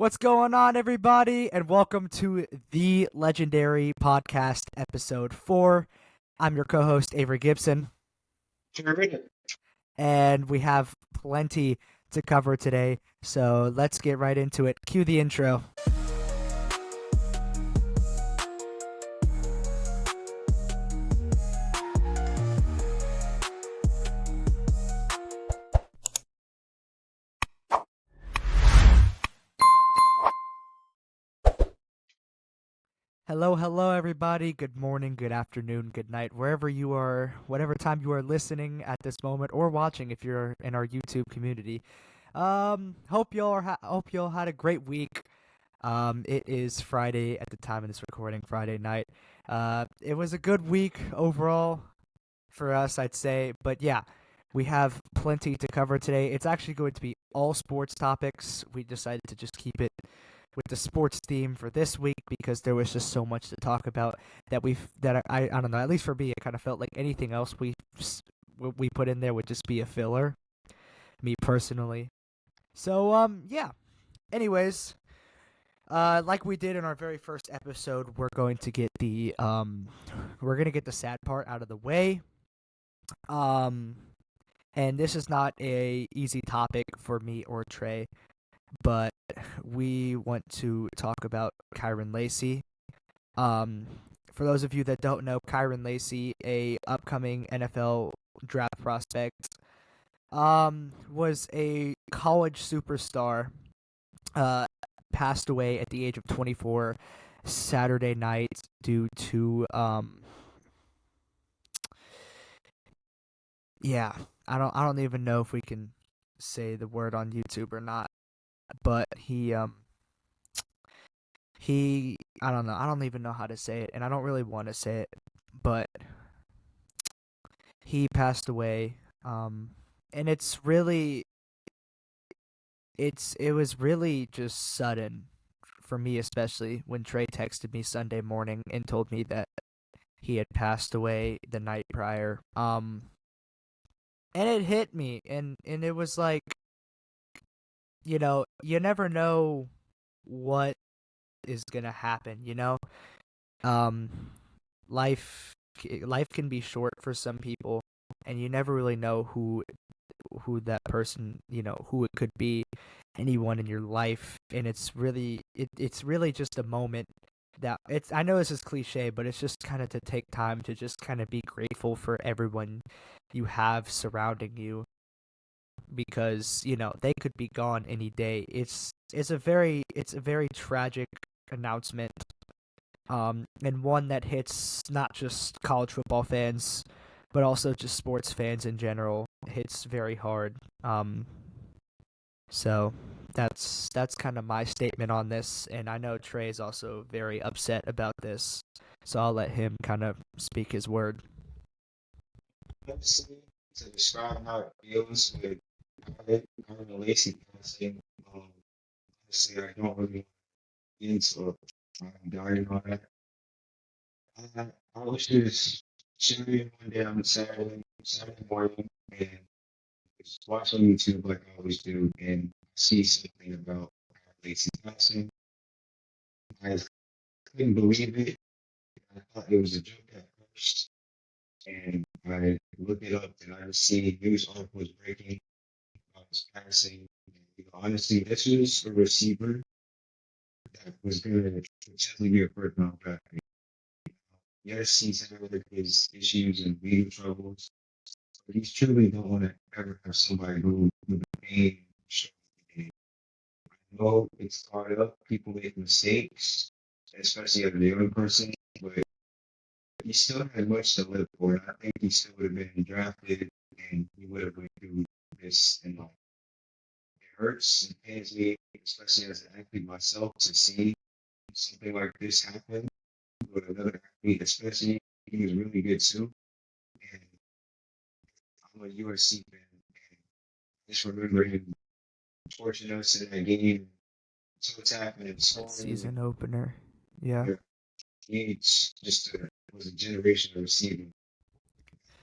What's going on, everybody, and welcome to the legendary podcast, episode 4. I'm your co-host, Avery Gibson, and we have plenty to cover today, so let's get right into it. Cue the intro. Hello, everybody. Good morning, good afternoon, good night, wherever you are, whatever time you are listening at this moment or watching if you're in our YouTube community. Hope y'all had a great week. It is Friday at the time of this recording, Friday night. It was a good week overall for us, I'd say. But yeah, we have plenty to cover today. It's actually going to be all sports topics. We decided to just keep it with the sports theme for this week because there was just so much to talk about I don't know, at least for me, it kind of felt like anything else we put in there would just be a filler, me personally. So yeah. Anyways, like we did in our very first episode, we're going to get the sad part out of the way. And this is not a easy topic for me or Trey, but we want to talk about Kyron Lacey. For those of you that don't know, Kyron Lacey, a upcoming NFL draft prospect, was a college superstar. Passed away at the age of 24 Saturday night due to yeah, I don't even know if we can say the word on YouTube or not, but he I don't know. I don't even know how to say it, and I don't really want to say it, but he passed away. And it was really just sudden for me, especially when Trey texted me Sunday morning and told me that he had passed away the night prior. And it hit me, and it was like, you never know what is gonna happen, um life can be short for some people, and you never really know who that person, who it could be, anyone in your life. And it's really just a moment that I know this is cliche, but it's just kind of to take time to just kind of be grateful for everyone you have surrounding you, because they could be gone any day. It's a very tragic announcement, and one that hits not just college football fans, but also just sports fans in general. It hits very hard. So that's kind of my statement on this, and I know Trey is also very upset about this, so I'll let him kind of speak his word. Honestly, to describe how it feels with Kyron Lacey passing, honestly, I don't really get into dying on that. I was just chilling one day on Saturday morning, and just watching YouTube like I always do, and I see something about Kyron Lacey passing. I couldn't believe it. I thought it was a joke at first, and I looked it up, and I just see news articles breaking about his passing. Honestly, this was a receiver that was going to potentially be a first round draft pick. Yes, he's had his issues and legal troubles, but he's truly don't want to ever have somebody who the pain shows the game. I know it's hard up, people make mistakes, especially as a young person, but he still had much to live for. And I think he still would have been drafted, and he would have went through this in life. It hurts and pains me, especially as an athlete myself, to see something like this happen with another athlete, especially he was really good too. And I'm a USC fan, and just remember him torching us in that game, toe tapping and That scoring. season opener. Yeah. He was a generation of receiving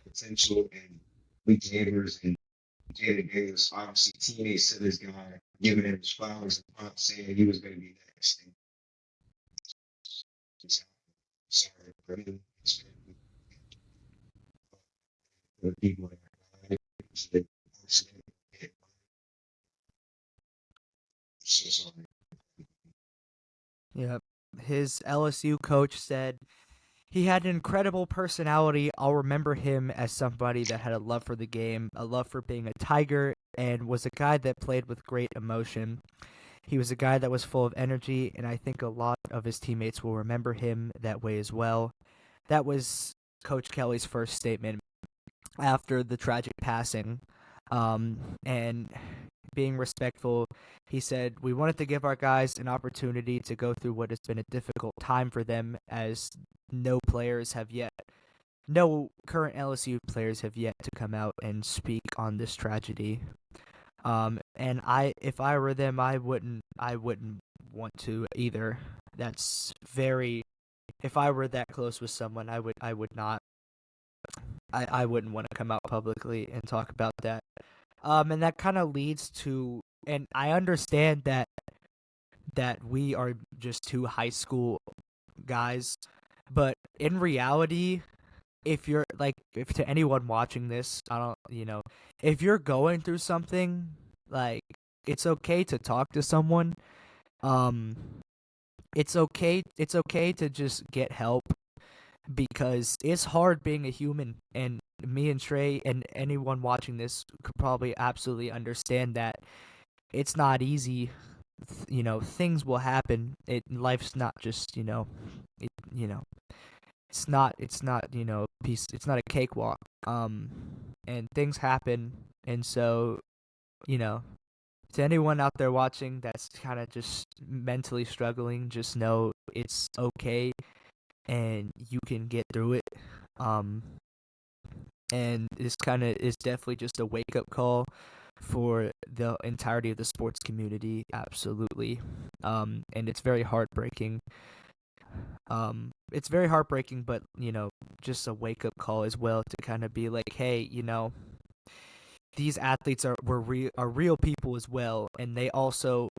potential, and Lee Neighbors and Jaden Davis, obviously teammates to this guy. giving him his flowers and props, saying he was going to be next. And just sorry for him, his family, the people that died, the accident. So sorry. Yeah. His LSU coach said he had an incredible personality. I'll remember him as somebody that had a love for the game, a love for being a Tiger, and was a guy that played with great emotion. He was a guy that was full of energy, and I think a lot of his teammates will remember him that way as well. That was Coach Kelly's first statement after the tragic passing. And being respectful, he said, "We wanted to give our guys an opportunity to go through what has been a difficult time for them, as no current LSU players have yet to come out and speak on this tragedy. And if I were them, I wouldn't want to either. That's very. If I were that close with someone, I would not. I wouldn't want to come out publicly and talk about that. And that kind of leads to, and I understand that we are just two high school guys, but in reality, if to anyone watching this, I don't, if you're going through something, like, it's okay to talk to someone. Um, it's okay to just get help, because it's hard being a human, and me and Trey and anyone watching this could probably absolutely understand that it's not easy. Things will happen. Life's not just, it, you know, it's not peace. It's not a cakewalk. And things happen, and so, you know, to anyone out there watching that's kind of just mentally struggling, just know it's okay, and you can get through it. Um, and this kind of is definitely just a wake up call for the entirety of the sports community, absolutely. And it's very heartbreaking. It's very heartbreaking, but just a wake up call as well, to kind of be like, hey, these athletes are real people as well, and they also,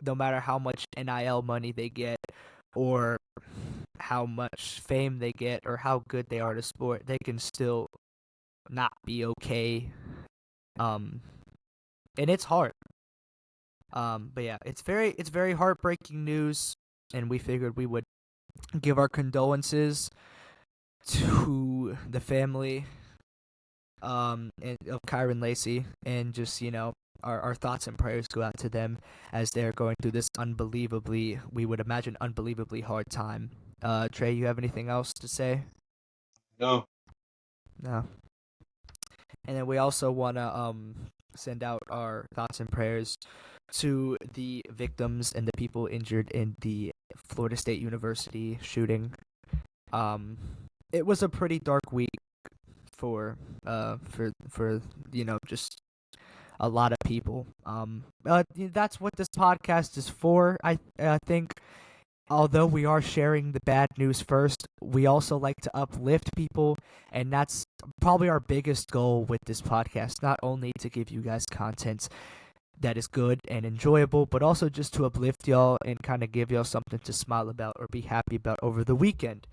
no matter how much NIL money they get, or how much fame they get, or how good they are at a sport, they can still not be okay. And it's hard. But yeah, it's very heartbreaking news, and we figured we would give our condolences to the family of Kyron Lacey, and just, our thoughts and prayers go out to them as they're going through this we would imagine, unbelievably hard time. Trey, you have anything else to say? No, No. And then we also want to send out our thoughts and prayers to the victims and the people injured in the Florida State University shooting. Um, it was a pretty dark week for just a lot of people. That's what this podcast is for. I think, although we are sharing the bad news first, we also like to uplift people, and that's probably our biggest goal with this podcast. Not only to give you guys content that is good and enjoyable, but also just to uplift y'all and kind of give y'all something to smile about or be happy about over the weekend,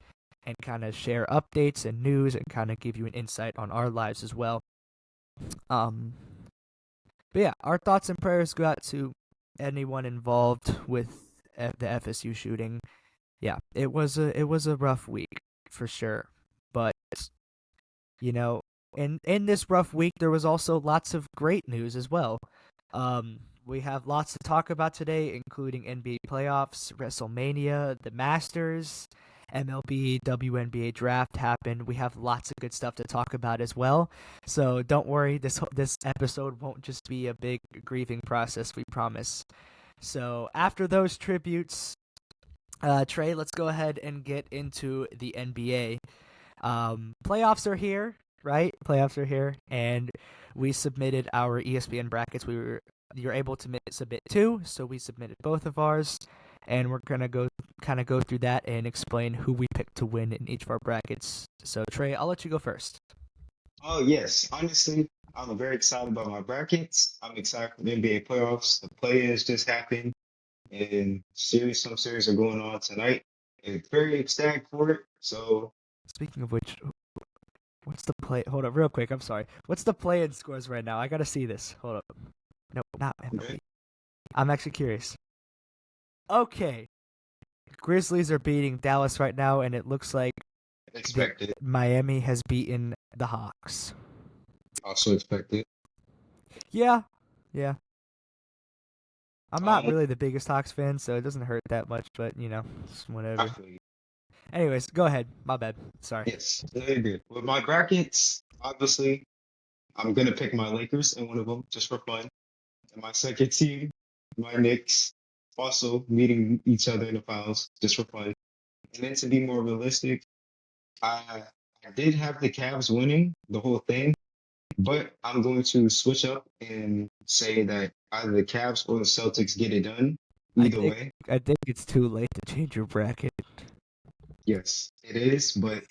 and kind of share updates and news, and kind of give you an insight on our lives as well. Um, but yeah, our thoughts and prayers go out to anyone involved with the FSU shooting. Yeah, it was a rough week for sure, but you know, in this rough week there was also lots of great news as well. We have lots to talk about today, including NBA playoffs, Wrestlemania, the Masters, MLB, WNBA draft happened. We have lots of good stuff to talk about as well. So don't worry, this episode won't just be a big grieving process, we promise. So after those tributes, Trey, let's go ahead and get into the NBA. Playoffs are here, right? Playoffs are here, and we submitted our ESPN brackets. You're able to submit two, so we submitted both of ours, and we're gonna go through that and explain who we picked to win in each of our brackets. So Trey, I'll let you go first. Oh yes, honestly, I'm very excited about my brackets. I'm excited for the NBA playoffs. The play-ins just happened, and some series are going on tonight. And very ecstatic for it. So Speaking of which, what's the play? Hold up, real quick. I'm sorry. What's the play-in scores right now? I gotta see this. Hold up. No, not okay, MLB. I'm actually curious. Okay, Grizzlies are beating Dallas right now, and it looks like that expected, Miami has beaten the Hawks. also expected. Yeah, yeah. I'm not Um, really the biggest Hawks fan, so it doesn't hurt that much. But it's I whatever. feel you. Anyways, go ahead. My bad. Sorry. Yes, very good. With my brackets, obviously, I'm gonna pick my Lakers in one of them just for fun. And my second team, my Knicks, also meeting each other in the finals just for fun. And then to be more realistic, I I did have the Cavs winning the whole thing, but I'm going to switch up and say that either the Cavs or the Celtics get it done. I Either think way, I think it's too late to change your bracket. yes, it is, but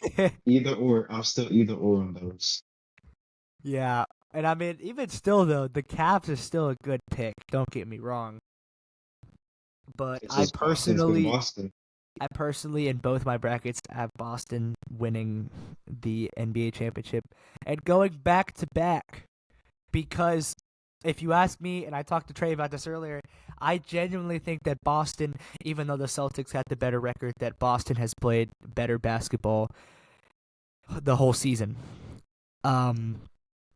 either or, I'm still either or on those. Yeah, and I mean, even still though, the Cavs is still a good pick. Don't get me wrong, but It's just Boston's been Boston. I personally, in both my brackets, have Boston winning the NBA championship and going back to back. Because if you ask me, and I talked to Trey about this earlier, I genuinely think that Boston, even though the Celtics had the better record, that Boston has played better basketball the whole season. Um,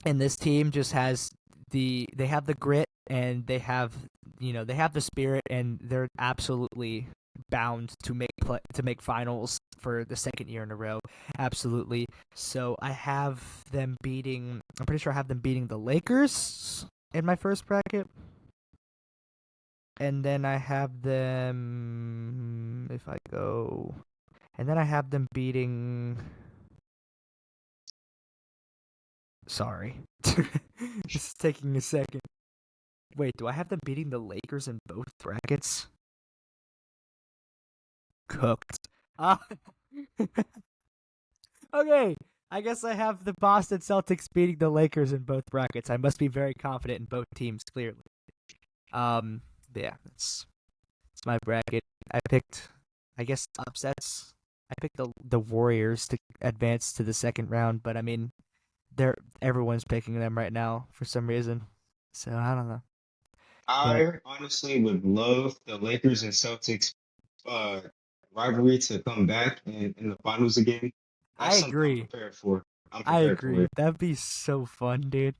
and this team just has they have the grit and they have the spirit and they're absolutely bound to make finals for the second year in a row. Absolutely. So I have them beating. I'm pretty sure I have them beating the Lakers in my first bracket, and then I have them if I go, and then I have them beating. Sorry, this is taking a second. Wait, do I have them beating the Lakers in both brackets? Cooked. Ah, okay. I guess I have the Boston Celtics beating the Lakers in both brackets. I must be very confident in both teams, clearly. Yeah, that's my bracket. I picked, I guess, upsets. I picked the Warriors to advance to the second round, but I mean, they're everyone's picking them right now for some reason. So I don't know. But I honestly would love the Lakers and Celtics uh, rivalry to come back in the finals again. I That's something I'm agree. prepared for. I'm I prepared for agree. it. That'd be so fun, dude.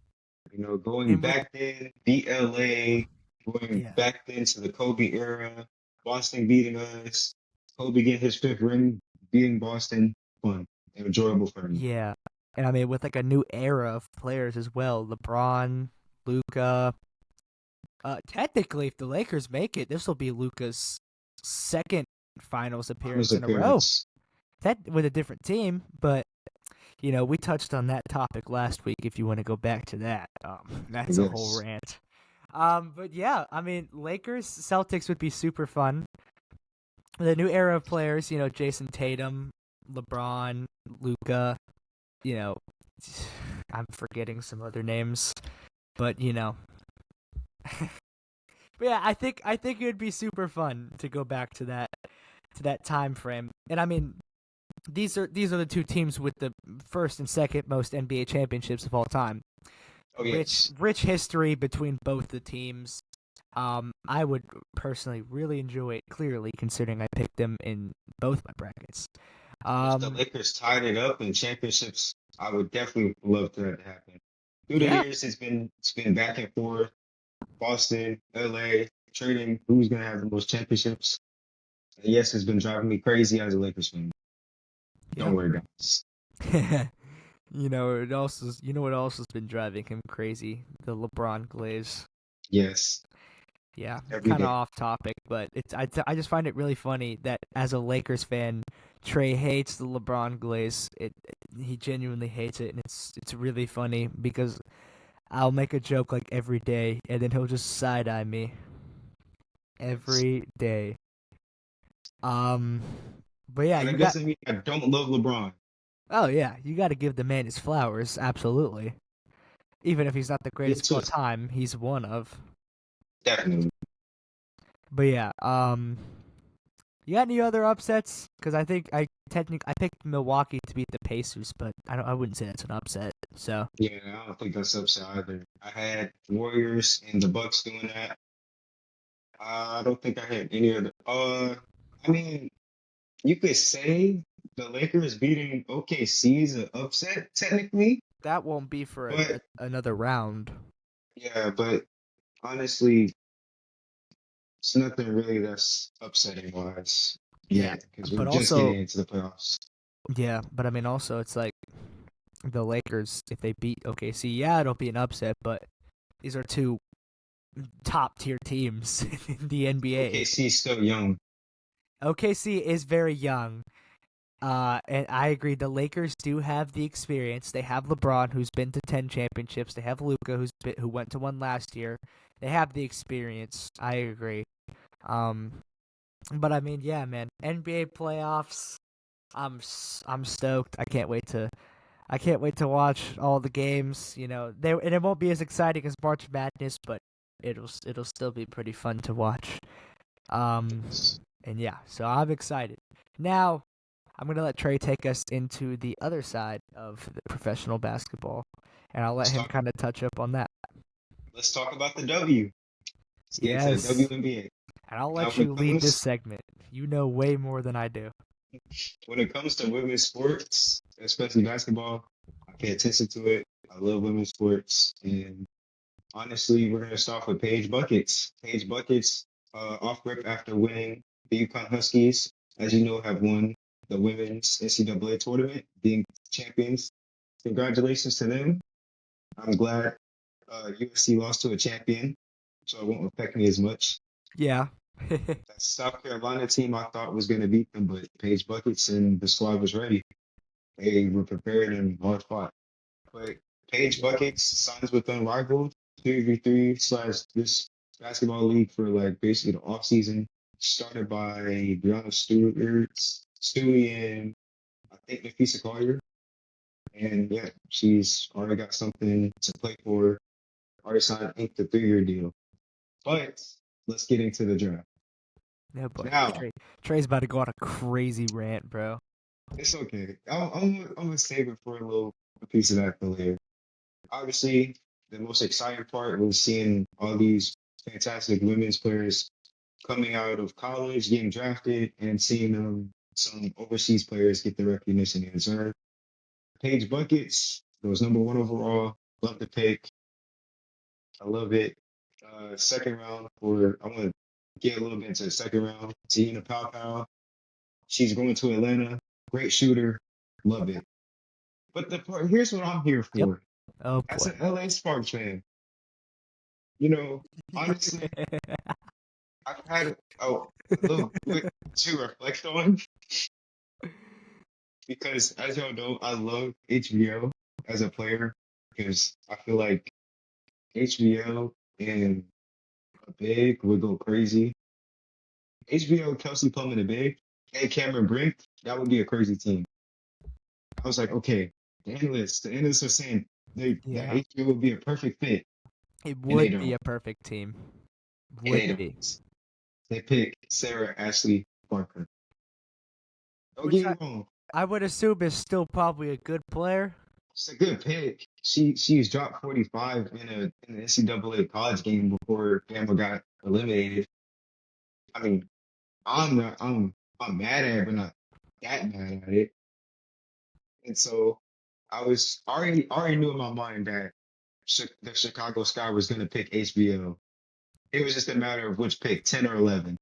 Going And with back then, beat LA, going yeah, back then to the Kobe era, Boston beating us, Kobe getting his fifth ring, beating Boston, fun and enjoyable for me. yeah, and I mean with like a new era of players as well. LeBron, Luca. Technically, if the Lakers make it, this will be Luca's second finals Finals appearance in a row. appearance. That with a different team, but we touched on that topic last week. If you want to go back to that, that's a whole Yes. rant. But yeah, I mean, Lakers Celtics would be super fun. The new era of players, Jason Tatum, LeBron, Luca. You know, I'm forgetting some other names, but but yeah, I think it would be super fun to go back to that time frame. And I mean, these are the two teams with the first and second most NBA championships of all time. Oh, Rich yes. rich history between both the teams. I would personally really enjoy it. Clearly, considering I picked them in both my brackets. If the Um, Lakers tied it up in championships, I would definitely love for that to happen. Through the yeah, years, it's been back and forth. Boston, LA, trading who's gonna have the most championships. And yes, it's been driving me crazy as a Lakers fan. yeah. Don't worry, guys. What else has been driving him crazy? The LeBron glaze. Yes, Yeah, every kind of day. off topic, but I just find it really funny that as a Lakers fan, Trey hates the LeBron glaze. He genuinely hates it, and it's really funny because I'll make a joke like every day, and then he'll just side eye me Yes. every day. Um, but yeah, But you that got doesn't mean I don't love LeBron. Oh yeah, you got to give the man his flowers, absolutely. Even if he's not the Yeah, greatest of all just time, he's one of. definitely. But yeah, you got any other upsets? Because I think I picked Milwaukee to beat the Pacers, but I wouldn't say that's an upset. So Yeah, I don't think that's upset either. I had Warriors and the Bucks doing that. I don't think I had any other. I mean, you could say the Lakers beating OKC is an upset technically, that won't be for but another round. yeah, but honestly, it's nothing really that's upsetting wise Yeah, yet because we're but just also getting into the playoffs. yeah, but I mean also it's like the Lakers if they beat OKC, yeah, it'll be an upset, but these are two top tier teams in the NBA. OKC is still young. OKC is very young. And I agree. The Lakers do have the experience. They have LeBron, who's been to 10 championships. They have Luka, who went to one last year. They have the experience. I agree. Um, but I mean, yeah, man. NBA playoffs. I'm stoked. I can't wait to watch all the games. And it won't be as exciting as March Madness, but it'll still be pretty fun to watch. Um, and yeah, so I'm excited. Now, I'm going to let Trey take us into the other side of the professional basketball, and I'll let Let's him talk. kind of touch up on that. Let's talk about the W. Let's get into the Yes, WNBA. and I'll Now, let you lead this segment. You know way more than I do. when it comes to women's sports, especially basketball, I pay attention to it. I love women's sports, and honestly, we're gonna start off with Paige Buckets. Paige Buckets, off rip after winning the Yukon Huskies, as you know, have won the women's NCAA tournament, being champions. Congratulations to them. I'm glad USC lost to a champion, so it won't affect me as much. Yeah. That South Carolina team I thought was going to beat them, but Paige Buckets and the squad was ready. They were prepared and hard fought. But Paige Yeah. Buckets signs with Unrivaled 3v3 slash this basketball league for like basically the off season. Started by Brianna Stewart, Stewie, and I think Nafisa Collier. And yeah, she's already got something to play for. Already signed inked the 3-year deal. But let's get into the draft. No boy. Now, Trey's about to go on a crazy rant, bro. it's okay. I'm gonna save it for a piece of that for later. Obviously, the most exciting part was seeing all these fantastic women's players coming out of college, getting drafted, and seeing some overseas players get the recognition they deserve. Paige Buckets was number one overall. Love the pick. I love it. Second round for I want to get a little bit into the second round. Tina Pow. She's going to Atlanta. Great shooter. Love it. But here's what I'm here Yep. for. Oh As boy. an LA Sparks fan, you know, honestly, I've had a little bit to reflect on because, as y'all know, I love HBO as a player because I feel like HBO and a big would go crazy. HBO, Kelsey Plum and a big, and Cameron Brink, that would be a crazy team. I was like, okay, the analysts are saying that Yeah. HBO would be a perfect fit, It and they would be don't. a perfect team. And Would they don't. be. They pick Sarah Ashley Parker. Don't Which get me wrong. I would assume is still probably a good player. It's a good pick. She's dropped 45 in an NCAA college game before Bama got eliminated. I mean, I'm mad at it, but not that mad at it. And so I was already knew in my mind that the Chicago Sky was going to pick HBO. It was just a matter of which pick, 10 or 11.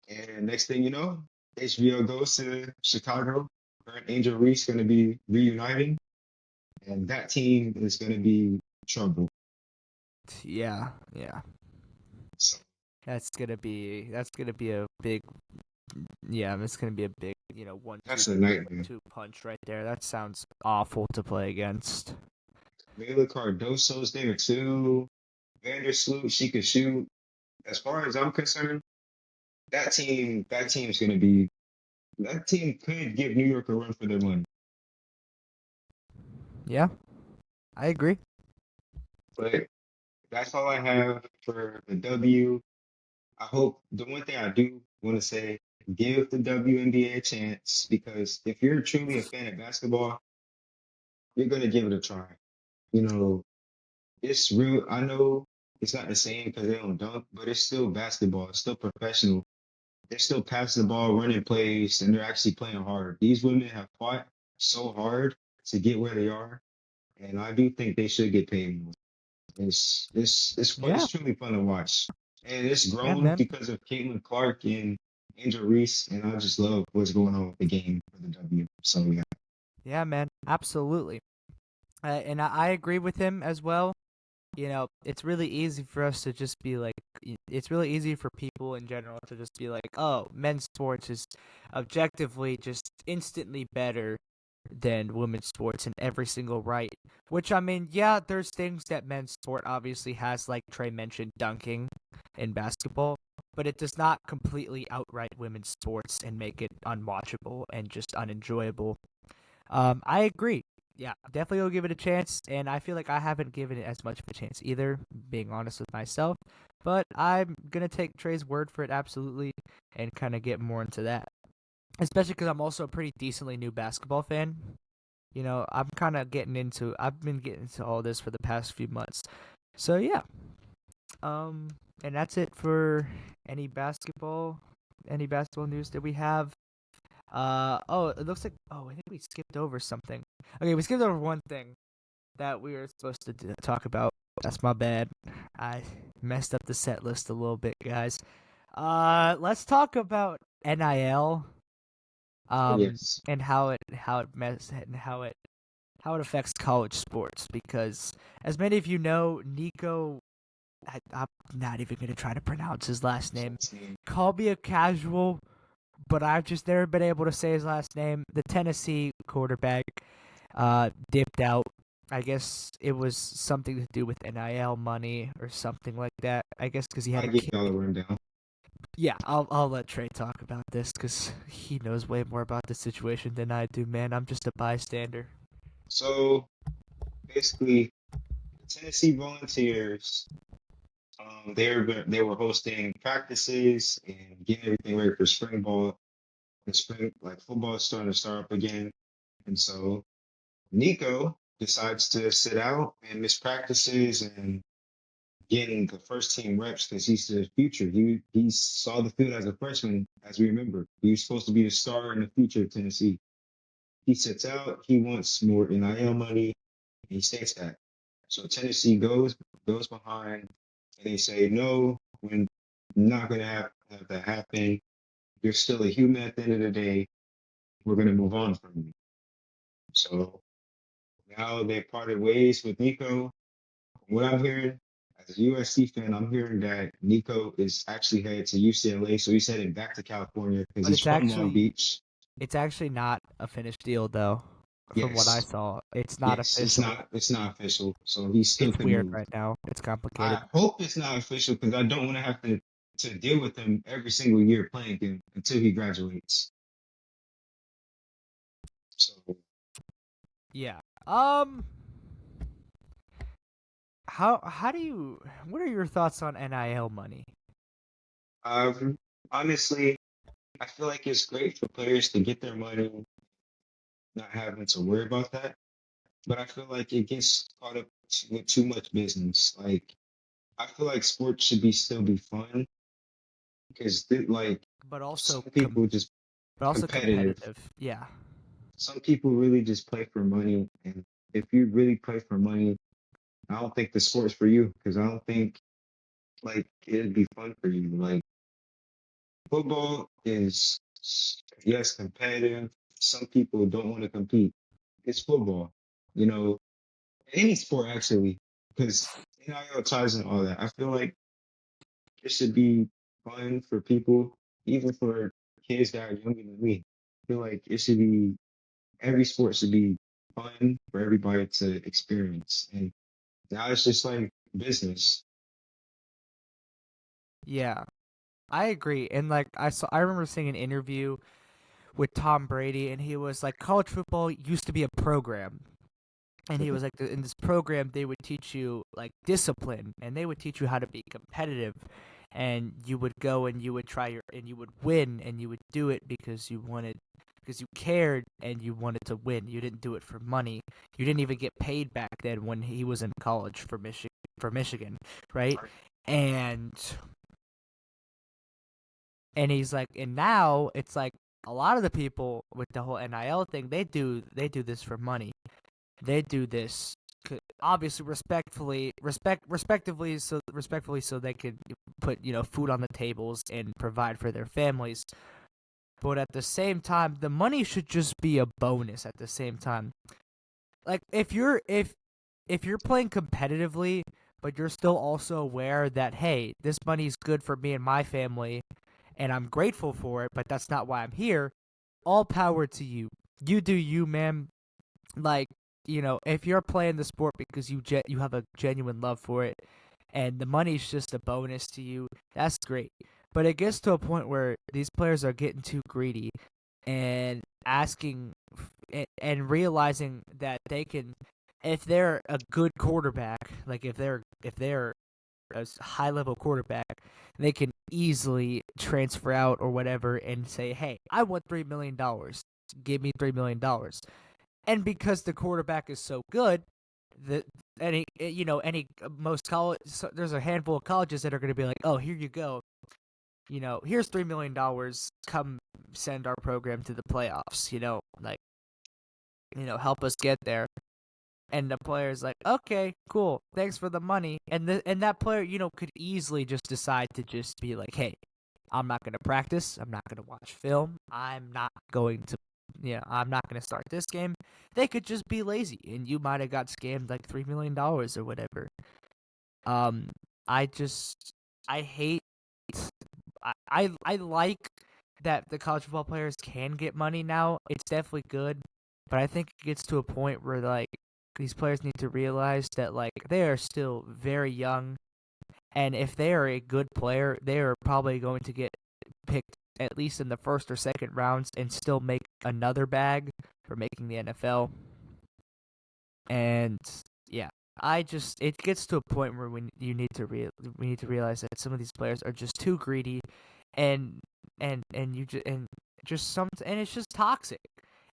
And next thing you know, HBO goes to Chicago. Her and Angel Reese going to be reuniting, and that team is going to be trouble. Yeah. Yeah. So That's gonna be a big yeah, it's gonna be a big, that's a nightmare. 1-2 punch right there. That sounds awful to play against. Mila Cardoso's there too. Vandersloot, she could shoot. As far as I'm concerned, that team's going to be that team could give New York a run for their money. Yeah, I agree. But that's all I have for the W. I hope the one thing I do want to say, give the WNBA a chance because if you're truly a fan of basketball, you're gonna give it a try. You know, it's real. I know it's not the same because they don't dunk, but it's still basketball. It's still professional. They're still passing the ball, running plays, and they're actually playing hard. These women have fought so hard to get where they are, and I do think they should get paid more. Yeah, It's truly fun to watch, and it's yeah, grown man. because of Caitlin Clark and Angel Reese, and I just love what's going on with the game for the W. So yeah, Yeah, man. Absolutely. And I agree with him as well. It's really easy for us to just be like, it's really easy for people in general to just be like, oh, men's sports is objectively just instantly better than women's sports in every single right. Which, I mean, yeah, there's things that men's sport obviously has, like Trey mentioned, dunking in basketball, but it does not completely outright women's sports and make it unwatchable and just unenjoyable. I agree. Yeah, definitely will give it a chance, and I feel like I haven't given it as much of a chance either, being honest with myself. But I'm gonna take Trey's word for it absolutely, and kind of get more into that. Especially because I'm also a pretty decently new basketball fan. I'm kind of getting into. I've been getting into all this for the past few months. So yeah. Um, and that's it for any basketball, any basketball news that we have. Oh, it looks like. Oh, I think we skipped over something. Okay, we skipped over one thing that we were supposed to talk about. That's my bad. I messed up the set list a little bit, guys. Let's talk about NIL. oh yes, And how it affects college sports because, as many of you know, Nico. I'm not even gonna try to pronounce his last name. Let's see. Call me a casual, but I've just never been able to say his last name. The Tennessee quarterback dipped out. I guess it was something to do with NIL money or something like that. I guess because he had I'll a give kid. y'all a rundown. Yeah, I'll let Trey talk about this because he knows way more about the situation than I do, man. I'm just a bystander. So basically, the Tennessee Volunteers, they were hosting practices and getting everything ready for spring ball. The spring like football is starting to start up again, and so Nico decides to sit out and miss practices and getting the first team reps because he's the future. He saw the field as a freshman, as we remember. He was supposed to be the star in the future of Tennessee. He sits out. He wants more NIL money, and he states that. So Tennessee goes behind, and they say no. We're not going to have that happen. You're still a human at the end of the day. We're going to move on from you. So now they parted ways with Nico. What I'm hearing as a USC fan, I'm hearing that Nico is actually headed to UCLA, so he's heading back to California because But he's from Long Beach. it's actually not a finished deal though. From what I Yes, saw, it's not yes, official. it's not official, so he still It's could weird move. right now. It's complicated. I hope it's not official because I don't want to have to deal with him every single year playing him until he graduates. So, Yeah. How do you? What are your thoughts on NIL money? um, honestly, I feel like it's great for players to get their money, not having to worry about that. But I feel like it gets caught up with too much business. Like I feel like sports should be still be fun because like But also some people just but also competitive. competitive. Yeah. Some people really just play for money, and if you really play for money, I don't think the sport's for you because I don't think like it'd be fun for you. Like football is yes competitive. Some people don't want to compete. It's football, you know. Any sport actually, because NIL ties and all that. I feel like it should be fun for people, even for kids that are younger than me. I feel like it should be every sport should be fun for everybody to experience. And now it's just like business. Yeah. I agree. And like I remember seeing an interview with Tom Brady and he was like college football used to be a program. And he was like, in this program, they would teach you like discipline, and they would teach you how to be competitive. And you would go and you would and you would win, and you would do it because because you cared and you wanted to win. You didn't do it for money. You didn't even get paid back then when he was in college for Michigan, right? And he's like, and now it's like a lot of the people with the whole NIL thing, they do this for money. They do this obviously respectively so they could put food on the tables and provide for their families. But at the same time, the money should just be a bonus. At the same time, like if you're playing competitively, but you're still also aware that, hey, this money's good for me and my family, and I'm grateful for it, but that's not why I'm here. All power to you. You do you, man. Like, if you're playing the sport because you have a genuine love for it, and the money's just a bonus to you, that's great. But it gets to a point where these players are getting too greedy and asking and realizing that they can, if they're a good quarterback, like if they're a high level quarterback, they can easily transfer out or whatever and say, "Hey, I want $3 million. Give me $3 million." And because the quarterback is so good, that most college, so there's a handful of colleges that are going to be like, "Oh, here you go. Here's $3 million. Come send our program to the playoffs. Help us get there." And the player's like, "Okay, cool. Thanks for the money." And that player, could easily just decide to just be like, "Hey, I'm not going to practice. I'm not going to watch film. I'm not going to I'm not going to start this game." They could just be lazy, and you might have got scammed like $3 million or whatever. Um, I just I hate. I like that the college football players can get money now. It's definitely good, but I think it gets to a point where like these players need to realize that like they are still very young, and if they are a good player, they are probably going to get picked at least in the first or second rounds and still make another bag for making the NFL. And yeah, it gets to a point where we need to realize that some of these players are just too greedy, and you just and it's just toxic.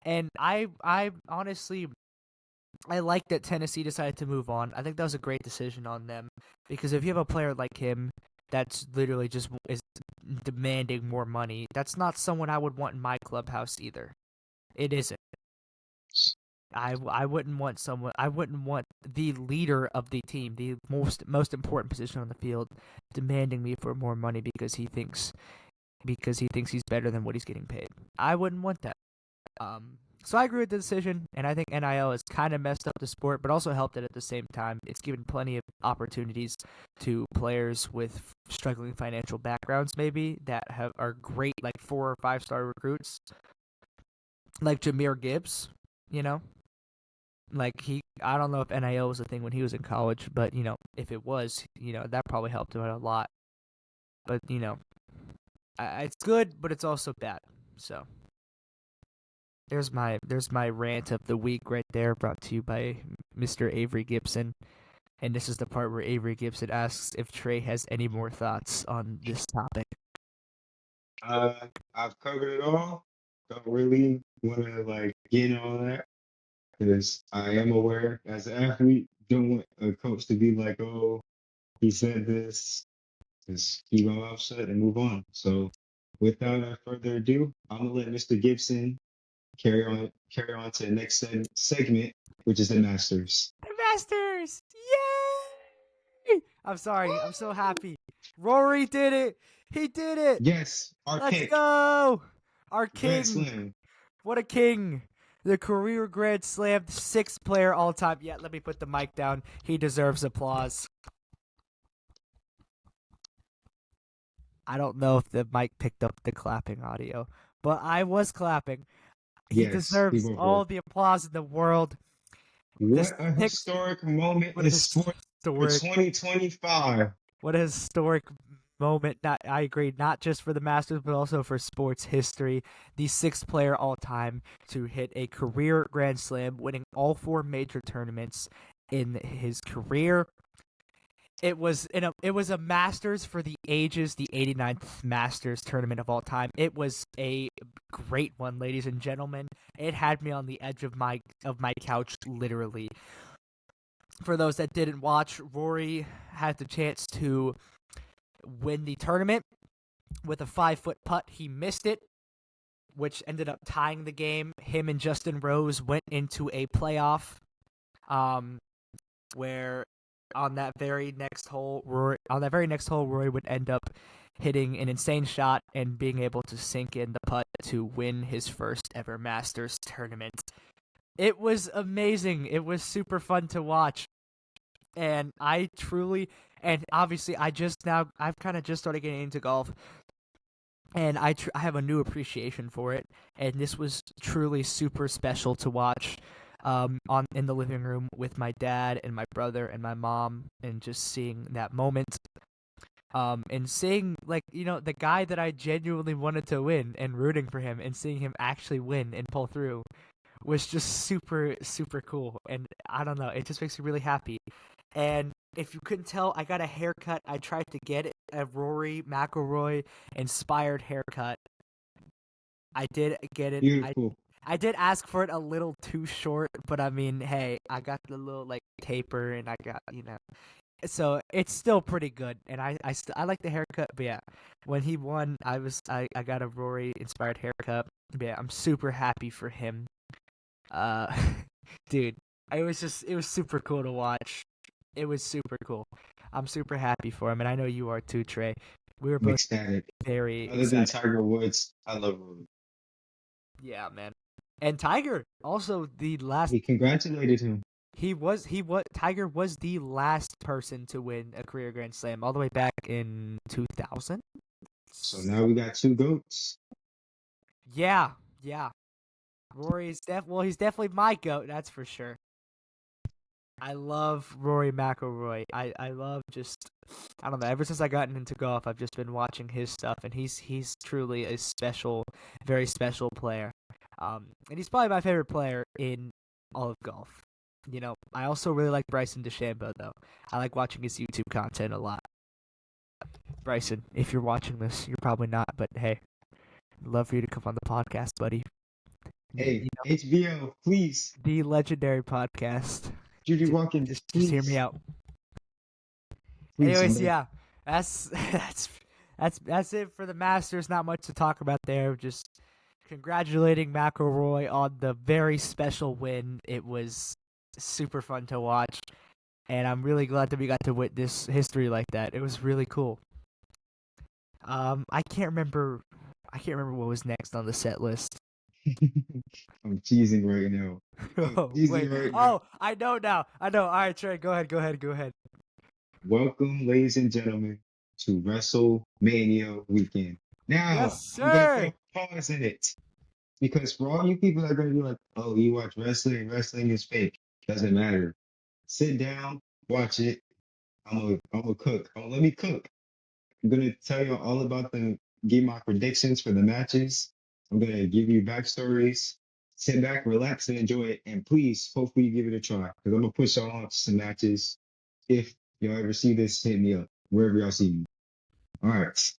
And I honestly, I like that Tennessee decided to move on. I think that was a great decision on them, because if you have a player like him that's literally just is demanding more money, that's not someone I would want in my clubhouse either. It isn't. I wouldn't want someone. I wouldn't want the leader of the team, the most important position on the field, demanding me for more money because he thinks he's better than what he's getting paid. I wouldn't want that. So I agree with the decision, and I think NIL has kind of messed up the sport, but also helped it at the same time. It's given plenty of opportunities to players with struggling financial backgrounds, maybe that are great, like 4 or 5 star recruits, like Jahmyr Gibbs. You know, like I don't know if NIL was a thing when he was in college, but if it was, that probably helped him out a lot. But it's good, but it's also bad. So. There's my rant of the week right there, brought to you by Mr. Avery Gibson. And this is the part where Avery Gibson asks if Trey has any more thoughts on this topic. I've covered it all. Don't really want to like get in on that because I am aware as an athlete, don't want a coach to be like, "Oh, he said this." Just keep my mouth shut and move on. So, without further ado, I'm gonna let Mr. Gibson carry on to the next segment, which is the Masters. The Masters! Yay! I'm sorry. I'm so happy. Rory did it. He did it. Yes, our Let's pick, go. Our Grand king. Slam. What a king. The career Grand Slam, 6th player all time. Yeah, let me put the mic down. He deserves applause. I don't know if the mic picked up the clapping audio, but I was clapping. He Yes, we deserves both all were. the applause in the world. This What a pick, historic moment what a in sport for historic, 2025. what a historic moment. I agree, not just for the Masters, but also for sports history. The sixth player all time to hit a career Grand Slam, winning all four major tournaments in his career. It was a Masters for the ages, the 89th Masters tournament of all time. It was a great one, ladies and gentlemen. It had me on the edge of my couch, literally. For those that didn't watch, Rory had the chance to win the tournament with a 5-foot putt. He missed it, which ended up tying the game. Him and Justin Rose went into a playoff, where on that very next hole, Rory would end up hitting an insane shot and being able to sink in the putt to win his first ever Masters tournament. It was amazing. It was super fun to watch. And obviously I've kind of just started getting into golf, and I have a new appreciation for it, and this was truly super special to watch in the living room with my dad and my brother and my mom, and just seeing that moment, and seeing, like, the guy that I genuinely wanted to win and rooting for him, and seeing him actually win and pull through was just super, super cool. And I don't know, it just makes me really happy. And if you couldn't tell, I got a haircut. I tried to get a Rory McIlroy inspired haircut. I did get it. Beautiful. I did ask for it a little too short, but I mean, hey, I got the little, like, taper, and I got, so it's still pretty good. And I like the haircut. But yeah, when he won, I got a Rory inspired haircut. But yeah, I'm super happy for him. Uh, dude, it was super cool to watch. It was super cool. I'm super happy for him, and I know you are too, Trey. We were I'm both ecstatic. very Other than excited. Tiger Woods, I love Rory. Yeah, man. And Tiger also the last He congratulated him. Tiger was the last person to win a career Grand Slam all the way back in 2000. So now we got two goats. Yeah, yeah. He's definitely my goat, that's for sure. I love Rory McIlroy. I love I don't know, ever since I gotten into golf, I've just been watching his stuff, and he's truly a special, very special player. And he's probably my favorite player in all of golf. I also really like Bryson DeChambeau, though. I like watching his YouTube content a lot. Bryson, if you're watching this, you're probably not, but hey, I'd love for you to come on the podcast, buddy. Hey, HBO, please. The legendary podcast. Judy Watkins, Just hear me please. out. Please, Anyways, someday. yeah, that's that's it for the Masters. Not much to talk about there. Just congratulating McIlroy on the very special win. It was super fun to watch, and I'm really glad that we got to witness history like that. It was really cool. I can't remember. What was next on the set list. I'm teasing right now. I'm Oh teasing wait. right now. Oh, I know now. I know. All right, Trey. Go ahead. Welcome, ladies and gentlemen, to WrestleMania weekend. Yes, Now, I'm going to put sir. a pause in it because for all you people that are going to be like, oh, you watch wrestling, wrestling is fake. Doesn't matter. Sit down, watch it. I'm gonna cook. Let me cook. I'm gonna tell you all about give my predictions for the matches. I'm gonna give you backstories. Sit back, relax, and enjoy it. And please, hopefully, you give it a try because I'm gonna push y'all on to some matches. If y'all ever see this, hit me up wherever y'all see me. All right.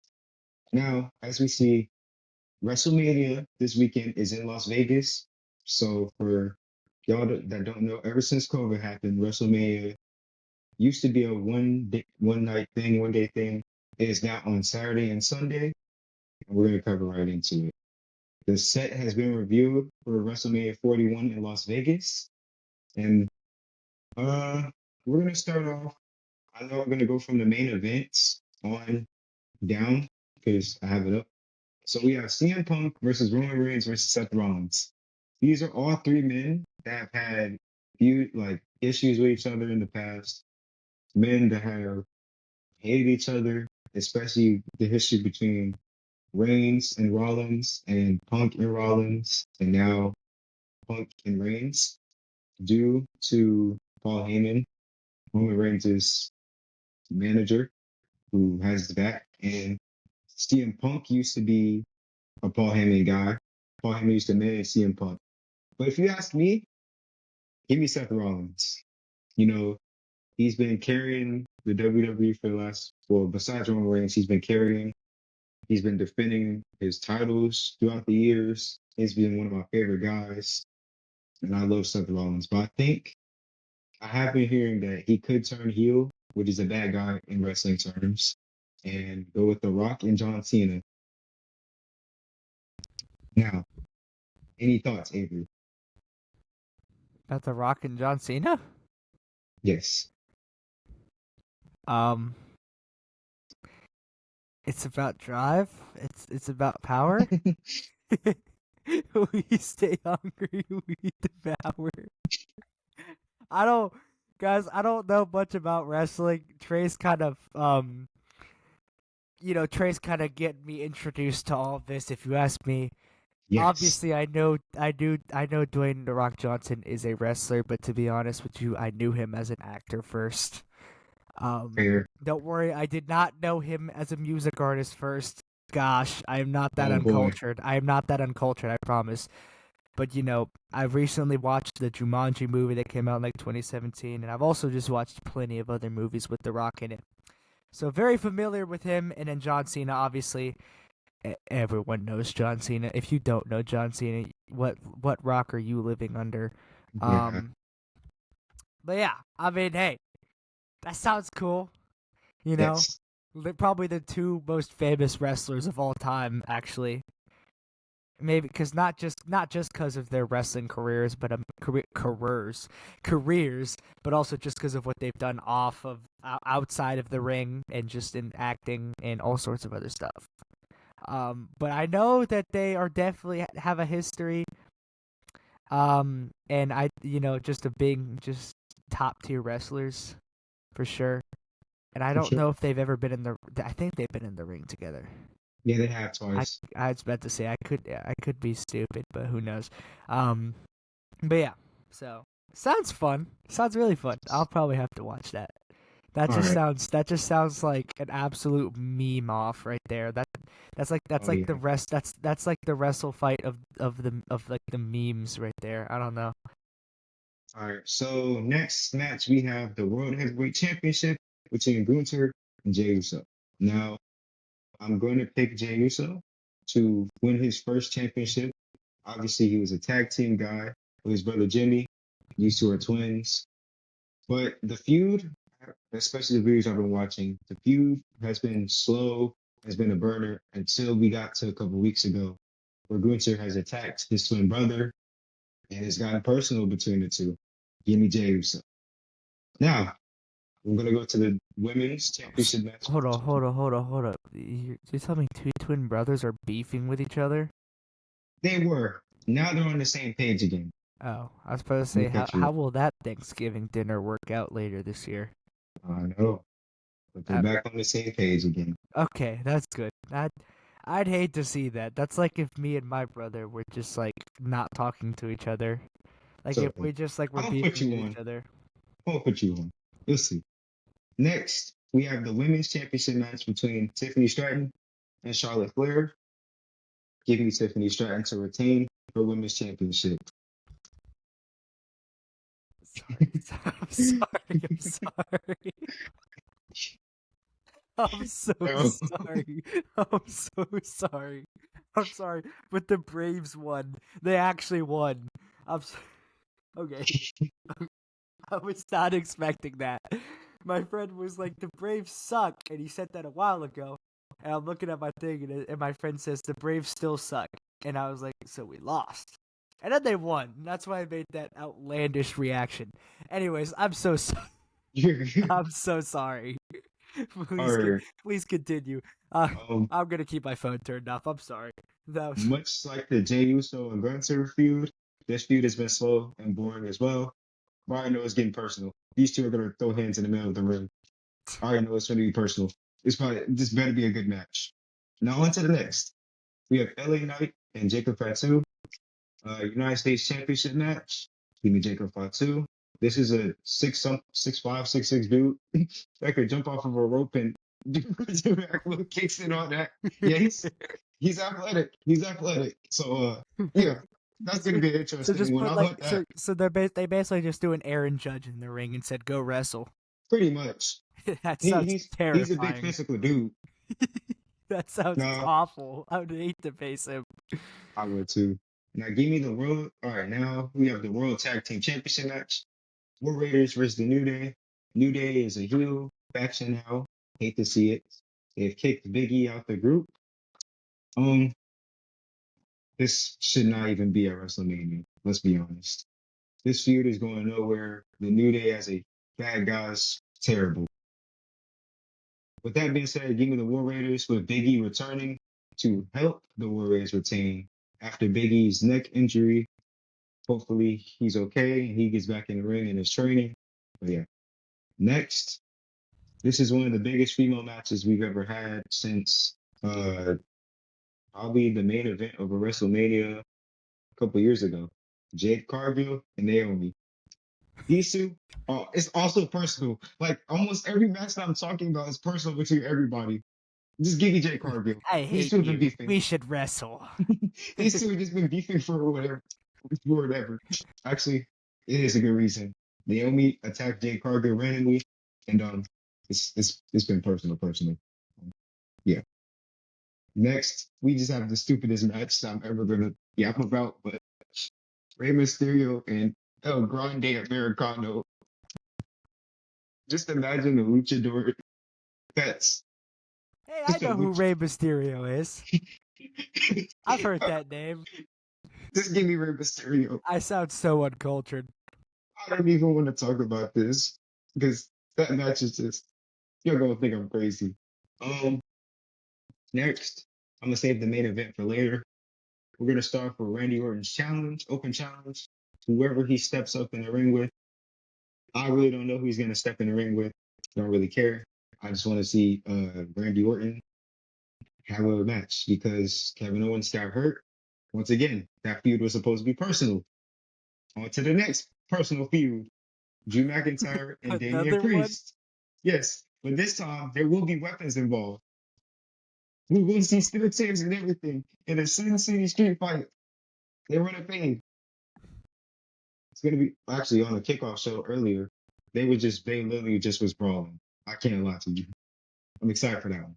Now, as we see, WrestleMania this weekend is in Las Vegas. So for y'all that don't know, ever since COVID happened, WrestleMania used to be a one night thing, 1 day thing. It is now on Saturday and Sunday, and we're gonna cover right into it. The set has been reviewed for WrestleMania 41 in Las Vegas, and uh, we're gonna start off. I know we're gonna go from the main events on down because I have it up. So we have CM Punk versus Roman Reigns versus Seth Rollins. These are all three men that have had issues with each other in the past. Men that have hated each other, especially the history between Reigns and Rollins and Punk and Rollins, and now Punk and Reigns, due to Paul Heyman, Roman Reigns' manager, who has his back And CM Punk used to be a Paul Heyman guy. Paul Heyman used to manage CM Punk. But if you ask me, give me Seth Rollins. You know, he's been carrying the WWE for the last, well, besides Roman Reigns, he's been defending his titles throughout the years. He's been one of my favorite guys, and I love Seth Rollins. But I think I have been hearing that he could turn heel, which is a bad guy in wrestling terms, and go with The Rock and John Cena. Now, any thoughts, Avery? About The Rock and John Cena? Yes. Um, it's about drive. It's about power. We stay hungry. We devour. I don't, guys. I don't know much about wrestling. Trey's kind of getting me introduced to all of this. If you ask me, Yes. obviously, I know Dwayne the Rock Johnson is a wrestler, but to be honest with you, I knew him as an actor first. Fair. Don't worry, I did not know him as a music artist first. Gosh, I am not that Oh boy. uncultured. I am not that uncultured, I promise. But I've recently watched the Jumanji movie that came out in like 2017, and I've also just watched plenty of other movies with The Rock in it. So very familiar with him, and then John Cena, obviously. Everyone knows John Cena. If you don't know John Cena, what rock are you living under? Yeah. Um, but yeah, I mean, hey, that sounds cool. You know, Yes. probably the two most famous wrestlers of all time, actually. Maybe because not just because of their wrestling careers, but careers, but also just because of what they've done off of outside of the ring and just in acting and all sorts of other stuff. But I know that they are definitely have a history. And just a big, just top tier wrestlers for sure. And I For don't sure. know if they've ever been in the. I think they've been in the ring together. Yeah, they have I twice. I was about to say I could be stupid, but who knows? Um, but yeah. So sounds fun. Sounds really fun. I'll probably have to watch that. All right. That just sounds like an absolute meme off right there. That's Oh like the yeah. rest that's like the wrestle fight of like the memes right there. I don't know. All right. So next match we have the World Heavyweight Championship between Gunther and Jey Uso. Now I'm going to pick Jey Uso to win his first championship. Obviously, he was a tag team guy with his brother Jimmy. These two are twins. But the feud, especially the videos I've been watching, the feud has been slow, has been a burner until we got to a couple weeks ago, where Gunther has attacked his twin brother and it's gotten personal between the two. Give me Jey Uso. Now, we're going to go to the women's championship match. Hold on. You tell me two twin brothers are beefing with each other? They were. Now they're on the same page again. Oh, I was supposed to Let me say how cut you. how will that Thanksgiving dinner work out later this year? I know, but they're Uh, back on the same page again. okay, that's good. I'd hate to see that. That's like if me and my brother were just like not talking to each other. Like So if we just like were I'll put beefing you with on. each other. I'll put you on. You'll see. Next, we have the women's championship match between Tiffany Stratton and Charlotte Flair, giving Tiffany Stratton to retain her women's championship. Sorry. I'm sorry. I'm sorry. I'm so No. sorry. I'm so sorry. I'm sorry. But the Braves won. They actually won. Okay. I was not expecting that. My friend was like, "The Braves suck," and he said that a while ago. And I'm looking at my thing, and my friend says, "The Braves still suck," and I was like, "So we lost." And then they won. That's why I made that outlandish reaction. Anyways, I'm so sorry. I'm so sorry. All please, right. please continue. Uh, Um, I'm gonna keep my phone turned off. I'm sorry. That was much like the Jey Uso and Gunther feud, this feud has been slow and boring as well. But I already know it's getting personal. These two are gonna throw hands in the middle of the ring. I already know it's gonna be personal. This better be a good match. Now on to the next. We have LA Knight and Jacob Fatu, United States Championship match. Give me Jacob Fatu. This is a 6'5", 6'6" dude that could jump off of a rope and Little kicks and all that. Yeah, he's athletic. He's athletic. So yeah, that's gonna so, be an so interesting just one. put I like love that. they basically just do an Aaron Judge in the ring and said go wrestle. Pretty much. That He, sounds he's a big terrifying. physical dude. That sounds No, awful. I would hate to face him. I would too. Now give me the world. All right, now we have the World Tag Team Championship match. War Raiders versus the New Day. New Day is a heel faction now. Hate to see it. They've kicked Big E out the group. Um, this should not even be at WrestleMania. Let's be honest. This feud is going nowhere. The New Day as a bad guys, terrible. With that being said, give me the War Raiders with Big E returning to help the War Raiders retain after Big E's neck injury. Hopefully he's okay and he gets back in the ring and is training. But yeah. Next, this is one of the biggest female matches we've ever had since probably the main event of a WrestleMania a couple years ago. Jade Cargill and Naomi. These two, it's also personal. Like almost every match that I'm talking about is personal between everybody. Just give me Jade Cargill. I These hate two have been you. beefing. We should wrestle. These two have just been beefing for whatever. For whatever. Actually, it is a good reason. Naomi attacked Jade Cargill randomly, and it's been personal. Yeah. Next, we just have the stupidest match I'm ever gonna yap about, but Rey Mysterio and El Grande Americano. Just imagine the luchador pets Hey, I with the know who lucha. Rey Mysterio is. I've heard that name. Just give me Rey Mysterio. I sound so uncultured. I don't even want to talk about this because that match is just you're gonna think I'm crazy. Um, next, I'm gonna save the main event for later. We're gonna start for Randy Orton's challenge, open challenge. Whoever he steps up in the ring with, I really don't know who he's gonna step in the ring with. Don't really care. I just want to see Randy Orton have a match because Kevin Owens got hurt. Once again, that feud was supposed to be personal. On to the next personal feud. Drew McIntyre and Damian Another one? Priest. Yes, but this time there will be weapons involved. We will see steel chairs and everything in a Sin City street fight. They run a fade. It's gonna be actually on the kickoff show earlier. They literally just was brawling. I can't lie to you. I'm excited for that one.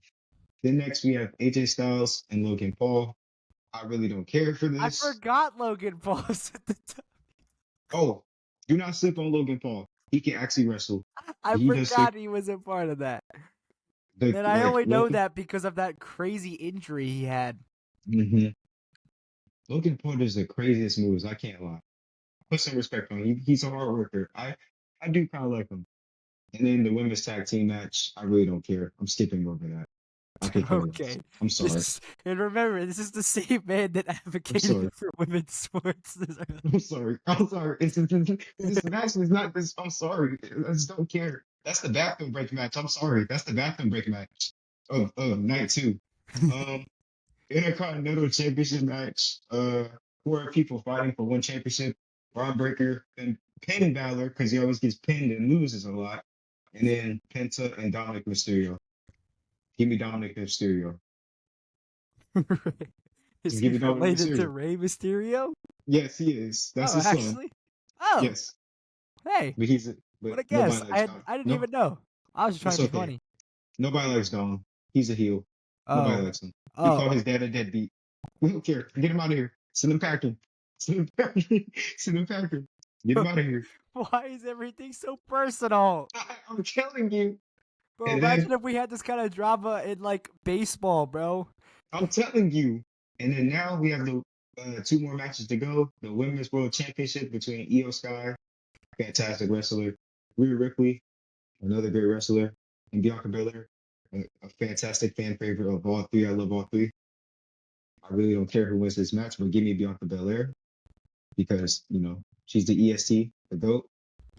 Then next we have AJ Styles and Logan Paul. I really don't care for I this. forgot Logan Paul's at the time. Oh, do not sleep on Logan Paul. He can actually wrestle. I He does take forgot he was a part of that. the And I like only know Logan. that because of that crazy injury he had. hmm Logan Paul does the craziest moves. I can't lie. Put some respect on him. He's a hard worker. I do kind of like him. And then the women's tag team match, I really don't care. I'm skipping over that. I could care less. Okay. I'm This sorry. is, and remember, this is the same man that I'm advocated sorry. for women's sports. I'm sorry. I'm sorry. This match is not this. I'm sorry. I just don't care. That's the bathroom break match. I'm sorry. That's the bathroom break match of night two. Um, Intercontinental Championship match. Four people fighting for one championship. Braun Breaker and Penn Balor because he always gets pinned and loses a lot. And then Penta and Dominic Mysterio. Give me Dominic Mysterio. Is Just he give me Dominic related to Mysterio. Rey Mysterio? Yes, he is. That's Oh, his son. actually? Oh, Yes, hey, but but what a nobody guess. likes Dom. I didn't No, even know. I was just trying it's to be okay. funny. Nobody likes Dom. He's a heel. Nobody Oh, likes him. He oh. called his dad a deadbeat. We don't care. Get him out of here. Send him packing. Send him packing. Send him packing. Get him out of here. Why is everything so personal? I'm telling you. Bro, And imagine then if we had this kind of drama in like baseball, bro. I'm telling you. And then now we have the two more matches to go. The Women's World Championship between Io Sky, fantastic wrestler, Rhea Ripley, another great wrestler, and Bianca Belair, a fantastic fan favorite of all three. I love all three. I really don't care who wins this match, but give me Bianca Belair because she's the EST, the GOAT.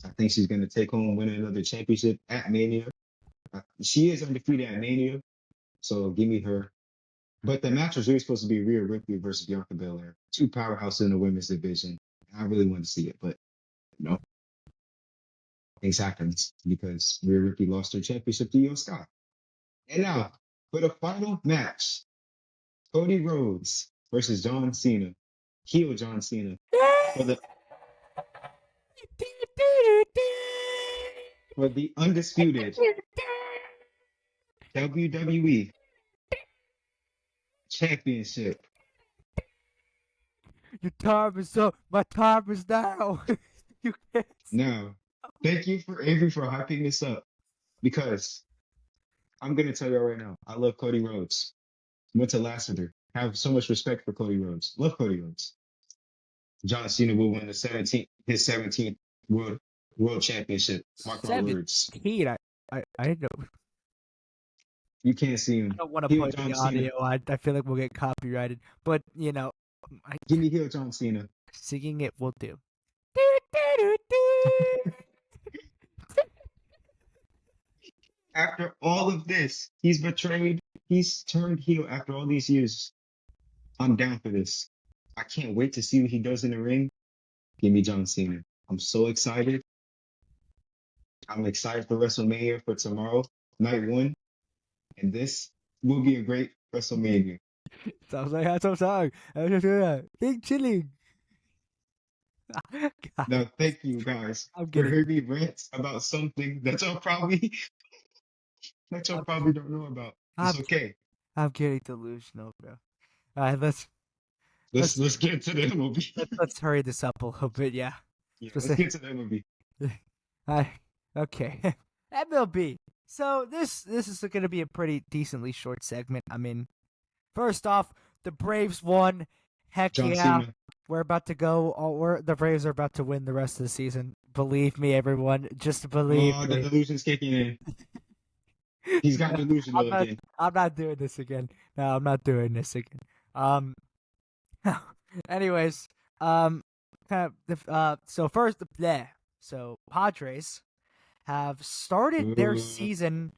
I think she's going to take home and win another championship at Mania. She is undefeated at Mania, so give me her. But the match was really supposed to be Rhea Ripley versus Bianca Belair, two powerhouses in the women's division. I really want to see it, but you know, things happens because Rhea Ripley lost her championship to Io Sky. And now, for the final match, Cody Rhodes versus John Cena. Heel John Cena. For the for the undisputed WWE Championship. Your time is up. My time is now. You can't. Now, thank you for Avery for hyping this up because I'm gonna tell you right now, I love Cody Rhodes. Went to Lassiter. Have so much respect for Cody Rhodes. Love Cody Rhodes. John Cena will win his 17th world championship. Mark my words. 17. I don't. You can't see I him. don't want to Heel play John the Cena. audio. I feel like we'll get copyrighted. But Give me heel John Cena. singing it will do. After all of this, he's betrayed. He's turned heel after all these years. I'm down for this. I can't wait to see what he does in the ring. Give me John Cena. I'm so excited. I'm excited for WrestleMania for tomorrow, night one. And this will be a great WrestleMania. Sounds like a song. Big chilling. God, Now, thank you guys I'm for getting, hearing me rant about something I'm, that y'all probably don't know about. It's I'm, okay. I'm getting delusional, bro. All right, Let's let's let's get to the MLB. let's hurry this up a little bit. Yeah. Yeah, Let's let's say, get to the MLB. I okay. MLB. So this is going to be a pretty decently short segment. I mean, first off, the Braves won. Heck John yeah. Cena. We're about to go. The Braves are about to win the rest of the season. Believe me, everyone. Just believe Oh, the me. delusion's kicking in. He's got No, I'm delusional not. again. I'm not doing this again. No, I'm not doing this again. Um. Anyways, so first, so Padres have started their Boo, season.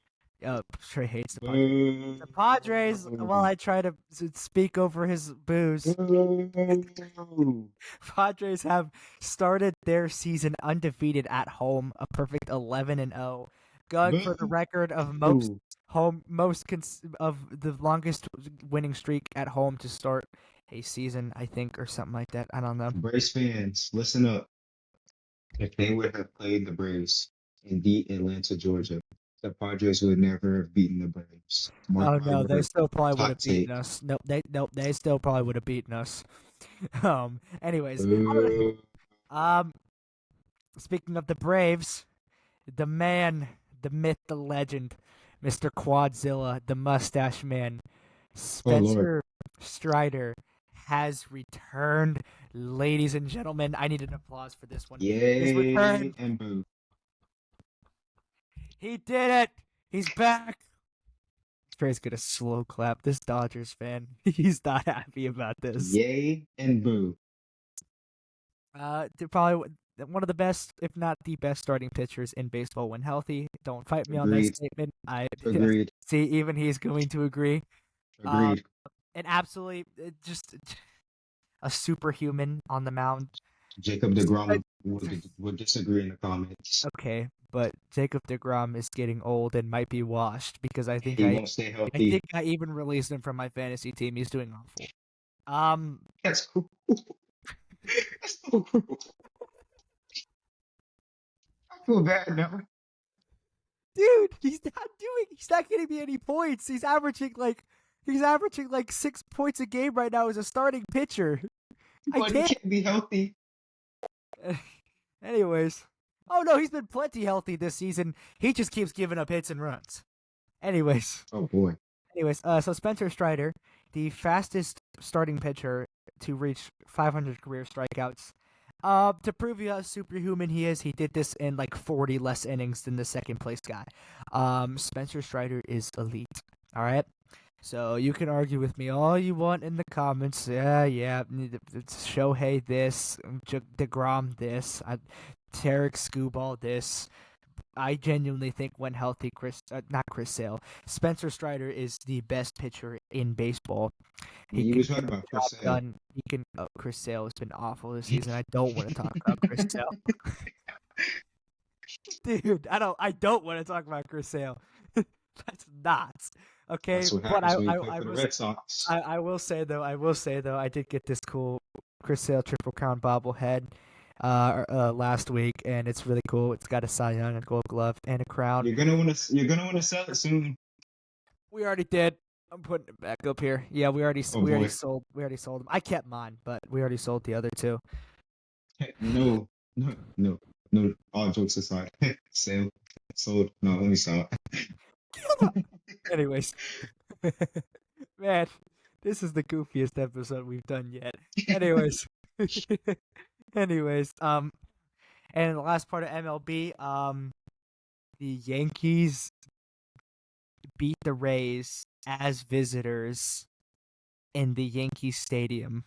Trey hates the Padres. boo, The Padres, while I try to speak over his booze, boo, Padres have started their season undefeated at home, a perfect 11-0, going for the record of boo. of the longest winning streak at home to start a season, I think, or something like that. I don't know. Braves fans, listen up. If they would have played the Braves and beat Atlanta, Georgia, the Padres would never have beaten the Braves. Mark Oh my no, they word. still probably would Hot have beaten take. us. Nope, they still probably would have beaten us. Anyways, Boo. um, speaking of the Braves, the man, the myth, the legend, Mr. Quadzilla, the Mustache Man, Oh Lord. Spencer Strider has returned. Ladies and gentlemen, I need an applause for this one. He's Yay returned. and boo. He did it. He's back. Trey's gonna slow clap. This Dodgers fan, he's not happy about this. Yay and boo. They're probably one of the best, if not the best, starting pitchers in baseball when healthy. Don't fight me on that Agreed. statement. I Agreed. see. Even he's going to agree. Um, Agreed. and absolutely, just a superhuman on the mound. Jacob I- DeGrom would disagree in the comments. Okay, but Jacob DeGrom is getting old and might be washed because He won't stay I healthy. think I even released him from my fantasy team. He's doing awful. Um, That's cool. That's so cool. I feel bad now. dude, he's not getting me any points. He's averaging like 6 points a game right now as a starting pitcher. I But he can't. can't be healthy. Anyways, oh no, he's been plenty healthy this season. He just keeps giving up hits and runs. Anyways, Oh boy. so Spencer Strider, the fastest starting pitcher to reach 500 career strikeouts. To prove you how superhuman he is, he did this in like 40 less innings than the second place guy. Spencer Strider is elite. All right. So you can argue with me all you want in the comments. Yeah, it's Shohei this, DeGrom this, Tarek Skubal this. I genuinely think when healthy, not Chris Sale, Spencer Strider is the best pitcher in baseball. He You can was get talking the about job Chris Sale. done. He can. Chris Sale has been awful this season. I don't want to talk about Chris Sale, dude. I don't want to talk about Chris Sale. That's not okay. That's what But happens when you play for the Red Sox. I will say though, I did get this cool Chris Sale Triple Crown bobblehead last week, and it's really cool. It's got a Cy Young, a Gold Glove, and a crown. You're gonna want to sell it soon. We already did. I'm putting it back up here. Yeah, Oh boy. we already sold them. I kept mine, but we already sold the other two. No, no, no, no. All jokes aside, sale, sold. No, let me sell Anyways, man, this is the goofiest episode we've done yet. Anyways, anyways, and the last part of MLB, the Yankees beat the Rays as visitors in the Yankee Stadium.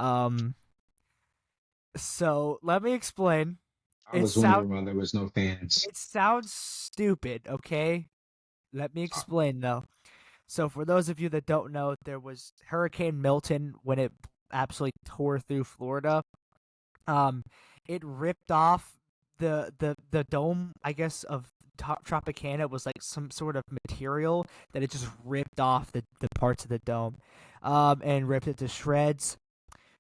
Um, so let me explain. I was wondering why there was no fans. It sounds stupid, okay? Let me explain though. So for those of you that don't know, there was Hurricane Milton when it absolutely tore through Florida. Um, it ripped off the dome, I guess, of Tropicana. It was like some sort of material that it just ripped off the parts of the dome, and ripped it to shreds.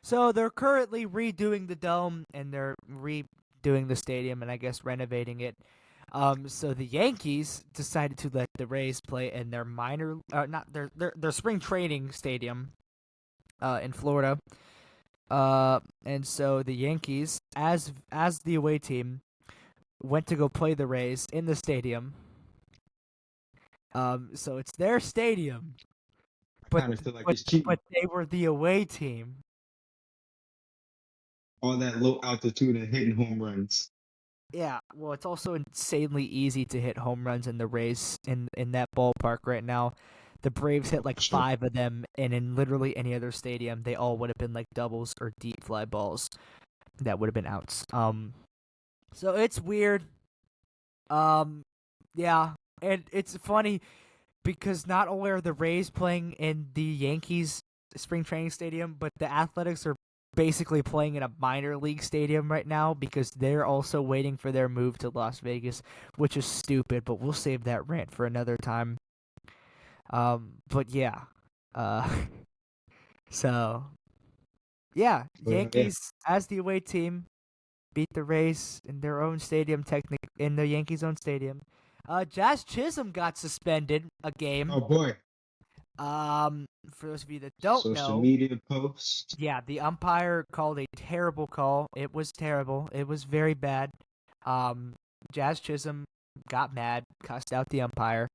So they're currently redoing the dome and they're redoing the stadium and I guess renovating it. So the Yankees decided to let the Rays play in their not their spring training stadium, in Florida. And so the Yankees, as the away team, went to go play the Rays in the stadium. So it's their stadium, I but kind of feel like it's cheating. but they were the away team. All that low altitude and hitting home runs. Yeah, well, it's also insanely easy to hit home runs in the Rays in that ballpark right now. The Braves hit like Sure. 5 of them, and in literally any other stadium, they all would have been like doubles or deep fly balls that would have been outs. So it's weird. Um, yeah, and it's funny because not only are the Rays playing in the Yankees spring training stadium, but the Athletics are basically playing in a minor league stadium right now because they're also waiting for their move to Las Vegas, which is stupid, but we'll save that rant for another time. But yeah. Uh so yeah, But yeah, Yankees as the away team beat the Rays in their own stadium in the Yankees own stadium. Jazz Chisholm got suspended a game. oh boy, For those of you that don't social know, media posts. yeah, the umpire called a terrible call. It was terrible. It was very bad. Um, Jazz Chisholm got mad, cussed out the umpire,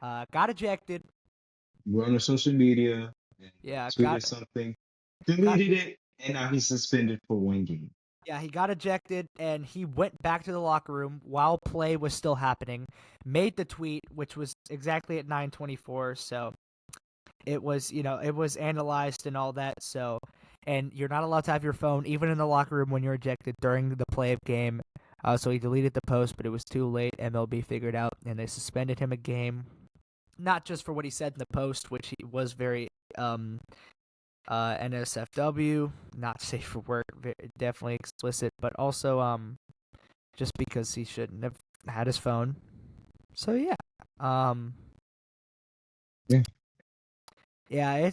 got ejected. Went on social media and Yeah, tweeted something, got deleted it, and now he's suspended for 1 game. yeah, he got ejected, and he went back to the locker room while play was still happening. Made the tweet, which was exactly at 9:24. So it was, it was analyzed and all that. So, and you're not allowed to have your phone even in the locker room when you're ejected during the play of game. So he deleted the post, but it was too late. MLB figured out, and they suspended him a game. Not just for what he said in the post, which he was very NSFW, not safe for work, definitely explicit, but also just because he shouldn't have had his phone. So yeah, um, Yeah, yeah,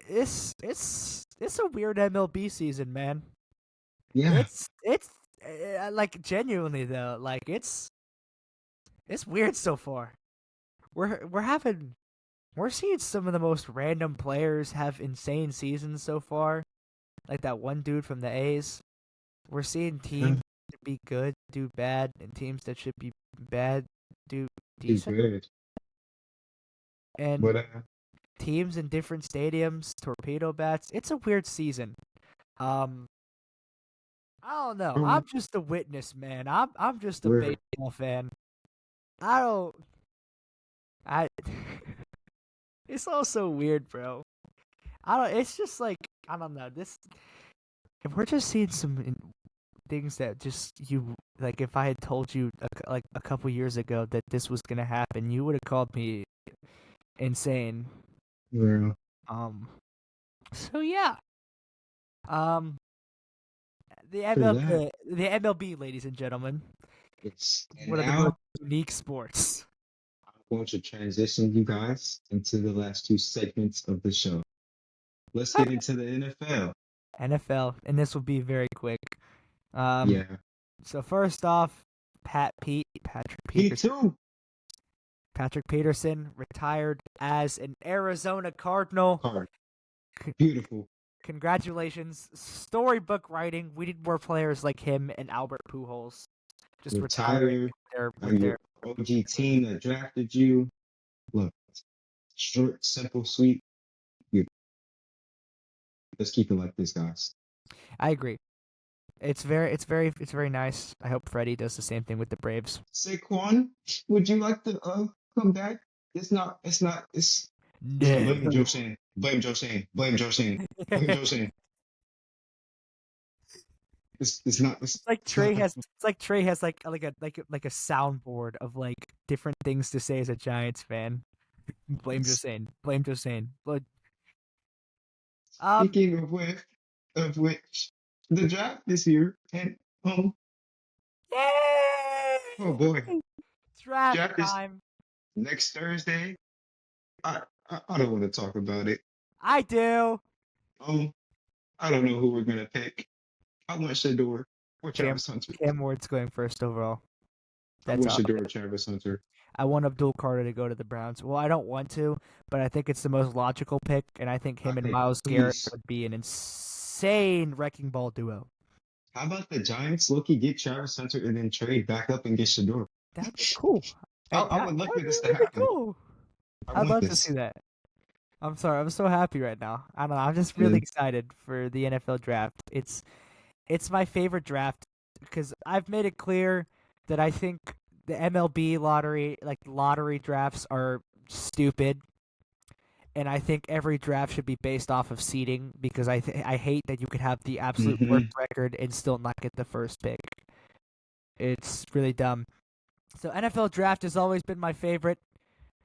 it's a weird MLB season, man. yeah, It's like genuinely though, like it's weird so far. We're seeing some of the most random players have insane seasons so far. Like that one dude from the A's. We're seeing yeah. teams that be good do bad, and teams that should be bad do He's decent. good. And But teams in different stadiums, torpedo bats. It's a weird season. Um, I don't know. um, I'm just a witness, man. I'm just a we're baseball fan. I don't. I. It's also weird, bro. I don't. It's just like I don't know. This. If we're just seeing some things that just you like. If I had told you like a couple years ago that this was gonna happen, you would have called me insane. we're Um. So yeah. Um. for that. The MLB, ladies and gentlemen, It's and one of the most now unique sports. going to transition you guys into the last two segments of the show. Let's get into the NFL. NFL, and this will be very quick. Yeah. So first off, Me too. Patrick Peterson retired as an Arizona Cardinal. Card. Beautiful. Congratulations, storybook writing. We need more players like him and Albert Pujols, just retiring Retire. with Your their. OG team that drafted you. Look, short, simple, sweet. Good. Let's keep it like this, guys. I agree. It's very nice. I hope Freddie does the same thing with the Braves. Saquon, would you like to come back? It's yeah, No. blame Joe Shane. Blame Joe Shane. Blame Joe Shane. Blame Joe Shane. It's not that. It's like Trey has like a soundboard of like different things to say as a Giants fan. Blame Josane. Blame Josane. Speaking of which, the draft is here, and oh boy, Yay! Draft draft is time. next Thursday. I don't want to talk about it. I do. Um, I don't know who we're gonna pick. I want Shador or Cam Travis Hunter. Cam Ward's going first overall. I That's want all. Shador or Travis Hunter. I want Abdul Carter to go to the Browns. Well, I don't want to, but I think it's the most logical pick, and I think him and Okay, Myles Garrett please. would be an insane wrecking ball duo. How about the Giants? Loki get Travis Hunter and then trade back up and get Shador. That'd be cool. I would love for That'd be this to really happen. cool. I I'd want love to this. see that. I'm sorry. I'm so happy right now. I don't know. I'm just really Yeah. excited for the NFL draft. It's my favorite draft because I've made it clear that I think the MLB lottery, like lottery drafts, are stupid, and I think every draft should be based off of seeding because I hate that you could have the absolute worst Hmm. record and still not get the first pick. It's really dumb. So NFL draft has always been my favorite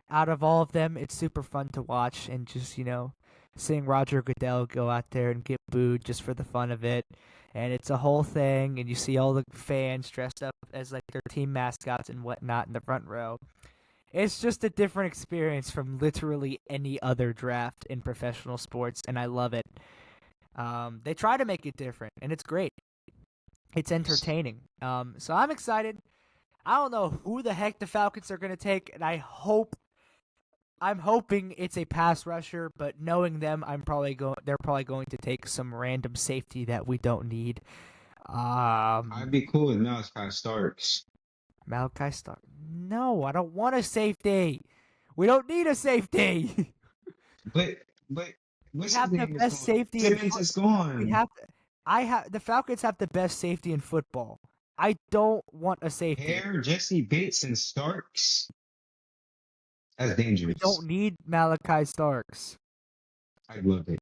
out of all of them. It's super fun to watch and just, seeing Roger Goodell go out there and get booed just for the fun of it. And it's a whole thing, and you see all the fans dressed up as like their team mascots and whatnot in the front row. It's just a different experience from literally any other draft in professional sports, and I love it. They try to make it different, and it's great. It's entertaining. So I'm excited. I don't know who the heck the Falcons are going to take, and I'm hoping it's a pass rusher, but knowing them, they're probably going to take some random safety that we don't need. I'd be cool with Malachi Starks. Malachi Stark. No, I don't want a safety. We don't need a safety. But We what's his have the name is best gone. safety in Simmons football. is We gone. have the Falcons have the best safety in football. I don't want a safety. Hair, Jesse Bates, and Starks. That's We dangerous. don't need Malachi Starks. I love it.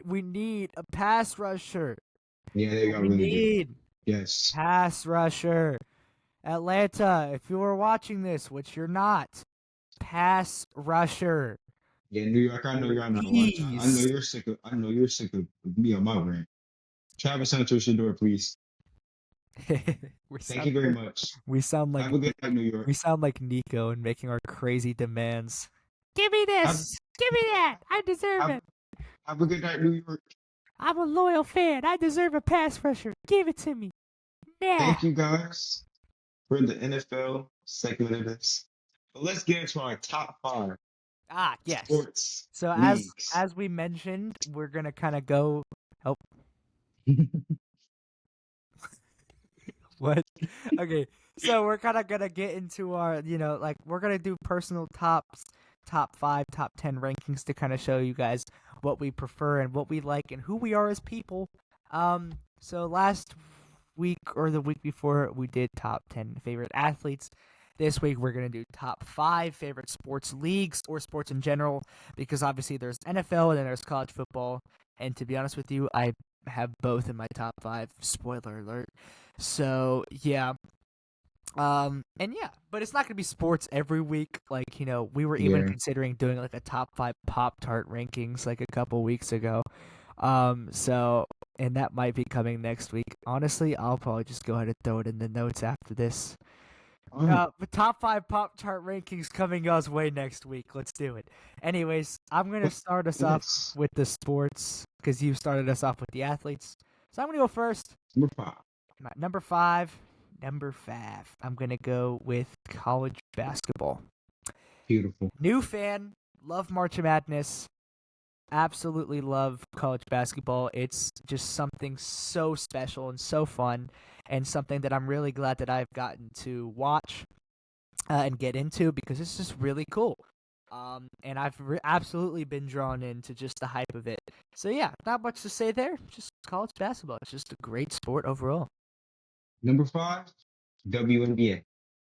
We need a pass rusher. Yeah, they What got we really good. need Yes. pass rusher. Atlanta, if you are watching this, which you're not, pass rusher. Yeah, New York, I know y'all not watching. Please. I know you're sick of me on my rant. Travis Hunter Shador, please. Thank you very much. We sound like Have a good night, New York. we sound like Nico and making our crazy demands. Give me Have, this. Give me that. I deserve have, it. have a good night, New York. I'm a loyal fan. I deserve a pass rusher. Give it to me. Yeah. Thank you guys for the NFL segment of this. But let's get into our top 5 Yes. sports So leagues. as we mentioned, we're gonna kind of go. Oh, what? Okay. So we're kind of gonna get into our, we're gonna do personal top 5, top 10 rankings to kind of show you guys what we prefer and what we like and who we are as people. So last week or the week before we did top 10 favorite athletes. This week we're gonna do top 5 favorite sports leagues or sports in general because obviously there's NFL and then there's college football. And to be honest with you, I have both in my top 5. Spoiler alert. So yeah. But it's not gonna be sports every week. Like, we were even Yeah. considering doing like a top 5 Pop-Tart rankings like a couple weeks ago. And that might be coming next week. Honestly, I'll probably just go ahead and throw it in the notes after this. The top 5 pop chart rankings coming y'all's way next week. Let's do it. Anyways, I'm gonna start us off Yes. with the sports because you started us off with the athletes. So I'm gonna go first. Number 5. Number five. Number 5. I'm gonna go with college basketball. Beautiful. New fan. Love March Madness. Absolutely love college basketball. It's just something so special and so fun, and something that I'm really glad that I've gotten to watch and get into because it's just really cool. And I've absolutely been drawn into just the hype of it. So yeah, not much to say there. Just college basketball. It's just a great sport overall. Number 5, WNBA.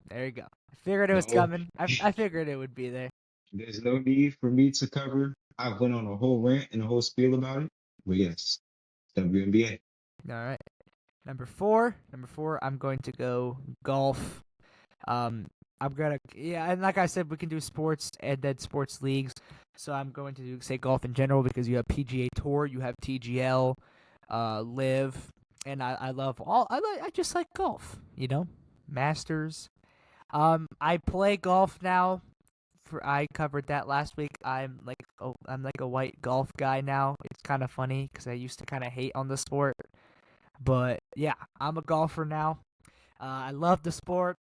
There you go. I figured it was No, coming. I figured it would be there. there's no need for me to cover. I went on a whole rant and a whole spiel about it. But yes, WNBA. All right. Number four. I'm going to go golf. I'm gonna and like I said, we can do sports and then sports leagues. So I'm going to say golf in general because you have PGA Tour, you have TGL, Live, and I love all. I just like golf. Masters. I play golf now. I covered that last week. I'm like a white golf guy now. It's kind of funny because I used to kind of hate on the sport, but yeah, I'm a golfer now. I love the sport.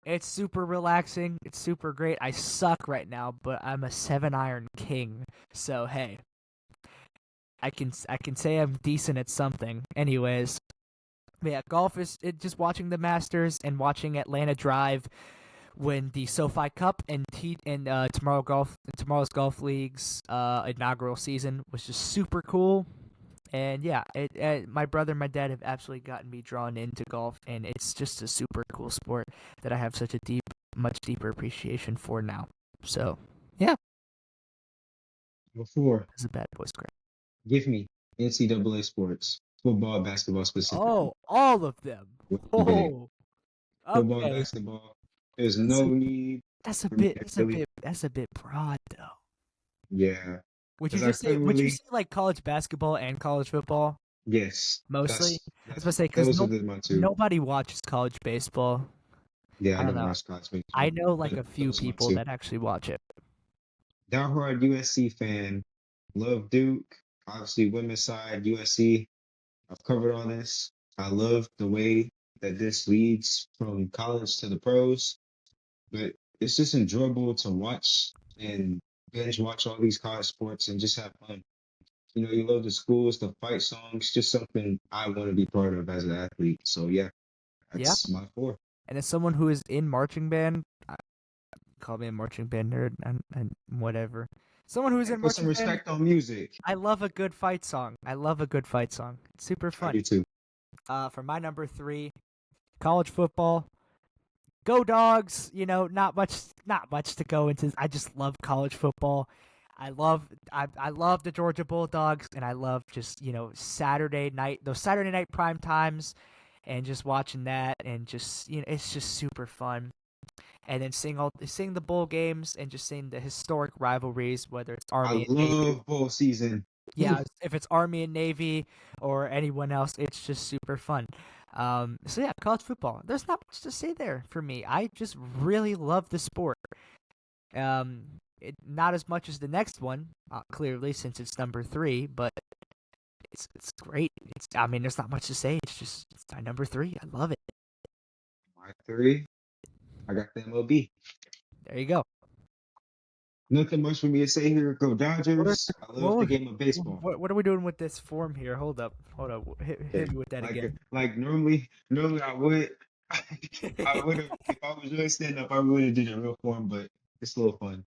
It's super relaxing. It's super great. I suck right now, but I'm a 7-iron king. So hey, I can say I'm decent at something. Anyways, but yeah, golf is just watching the Masters and watching Atlanta Drive win the SoFi Cup and tomorrow's golf league's inaugural season was just super cool. And yeah, my brother and my dad have absolutely gotten me drawn into golf, and it's just a super cool sport that I have such a much deeper appreciation for now. So, yeah, Number 4, it's a bad boy script. give me NCAA sports. Football, basketball specifically. Oh, all of them. Big. Oh, Football, okay. basketball. There's That's no a, need that's a for me bit. to That's a really, bit. That's a bit broad, though. yeah. Would you Because I just say? couldn't Would you really, say like college basketball and college football yes, mostly? I was that's, gonna say because those are my two. nobody watches college baseball. Yeah, I I don't never know. watched college I baseball, know like but a few those are my people two. that actually watch it. Diehard USC fan. Love Duke. Obviously, women's side, USC. I've covered all this. I love the way that this leads from college to the pros, but it's just enjoyable to watch and binge watch all these college sports and just have fun. You love the schools, the fight songs, just something I want to be part of as an athlete. So yeah, Yeah. that's my 4. And as someone who is in marching band, call me a marching band nerd and whatever. Someone who's Hey, in put some marching band, respect on music. I love a good fight song. I love a good fight song. It's super I fun. do too. For my number 3, college football. Go Dogs! Not much to go into. I just love college football. I love the Georgia Bulldogs, and I love just those Saturday night prime times, and just watching that, and just it's just super fun. And then seeing the bowl games and just seeing the historic rivalries, whether it's I Army and Navy. love bowl season. Yeah, if it's Army and Navy or anyone else, it's just super fun. So yeah, college football. There's not much to say there for me. I just really love the sport. Not as much as the next one, clearly, since it's number 3, but it's great. There's not much to say. It's my number 3. I love it. My 3, I got the MLB. There you go. Nothing much for me to say here. Go What are, Dodgers. I love the what, game of baseball. what are we doing with this form here? Hold up. Hit Okay. me with that Like again. like normally I would I would have if I was really standing up I would have did it real form, but it's a little fun.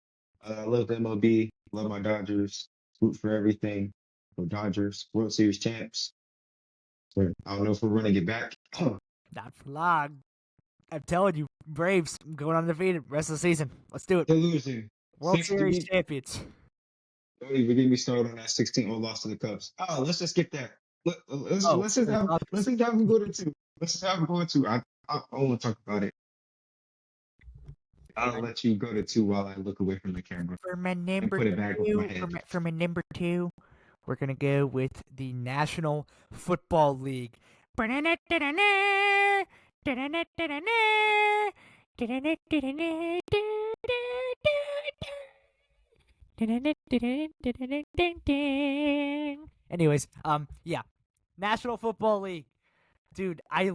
I love the MLB, love my Dodgers, root for everything. Go Dodgers, World Series champs. I don't know if we're gonna get back. Not for long. I'm telling you, Braves going undefeated rest of the season. Let's do it. They're losing. World Six to Series be champions. don't even get me started on that 16-0 loss to the Cubs. Oh, let's just skip that. Oh, Let's just have let's just have them go to 2. Let's just have them go to 2. I want to talk about it. I'll let you go to 2 while I look away from the camera for my and number put it back over my 2, head. for my number 2, we're gonna go with the National Football League. Anyways, yeah, National Football League. Dude, I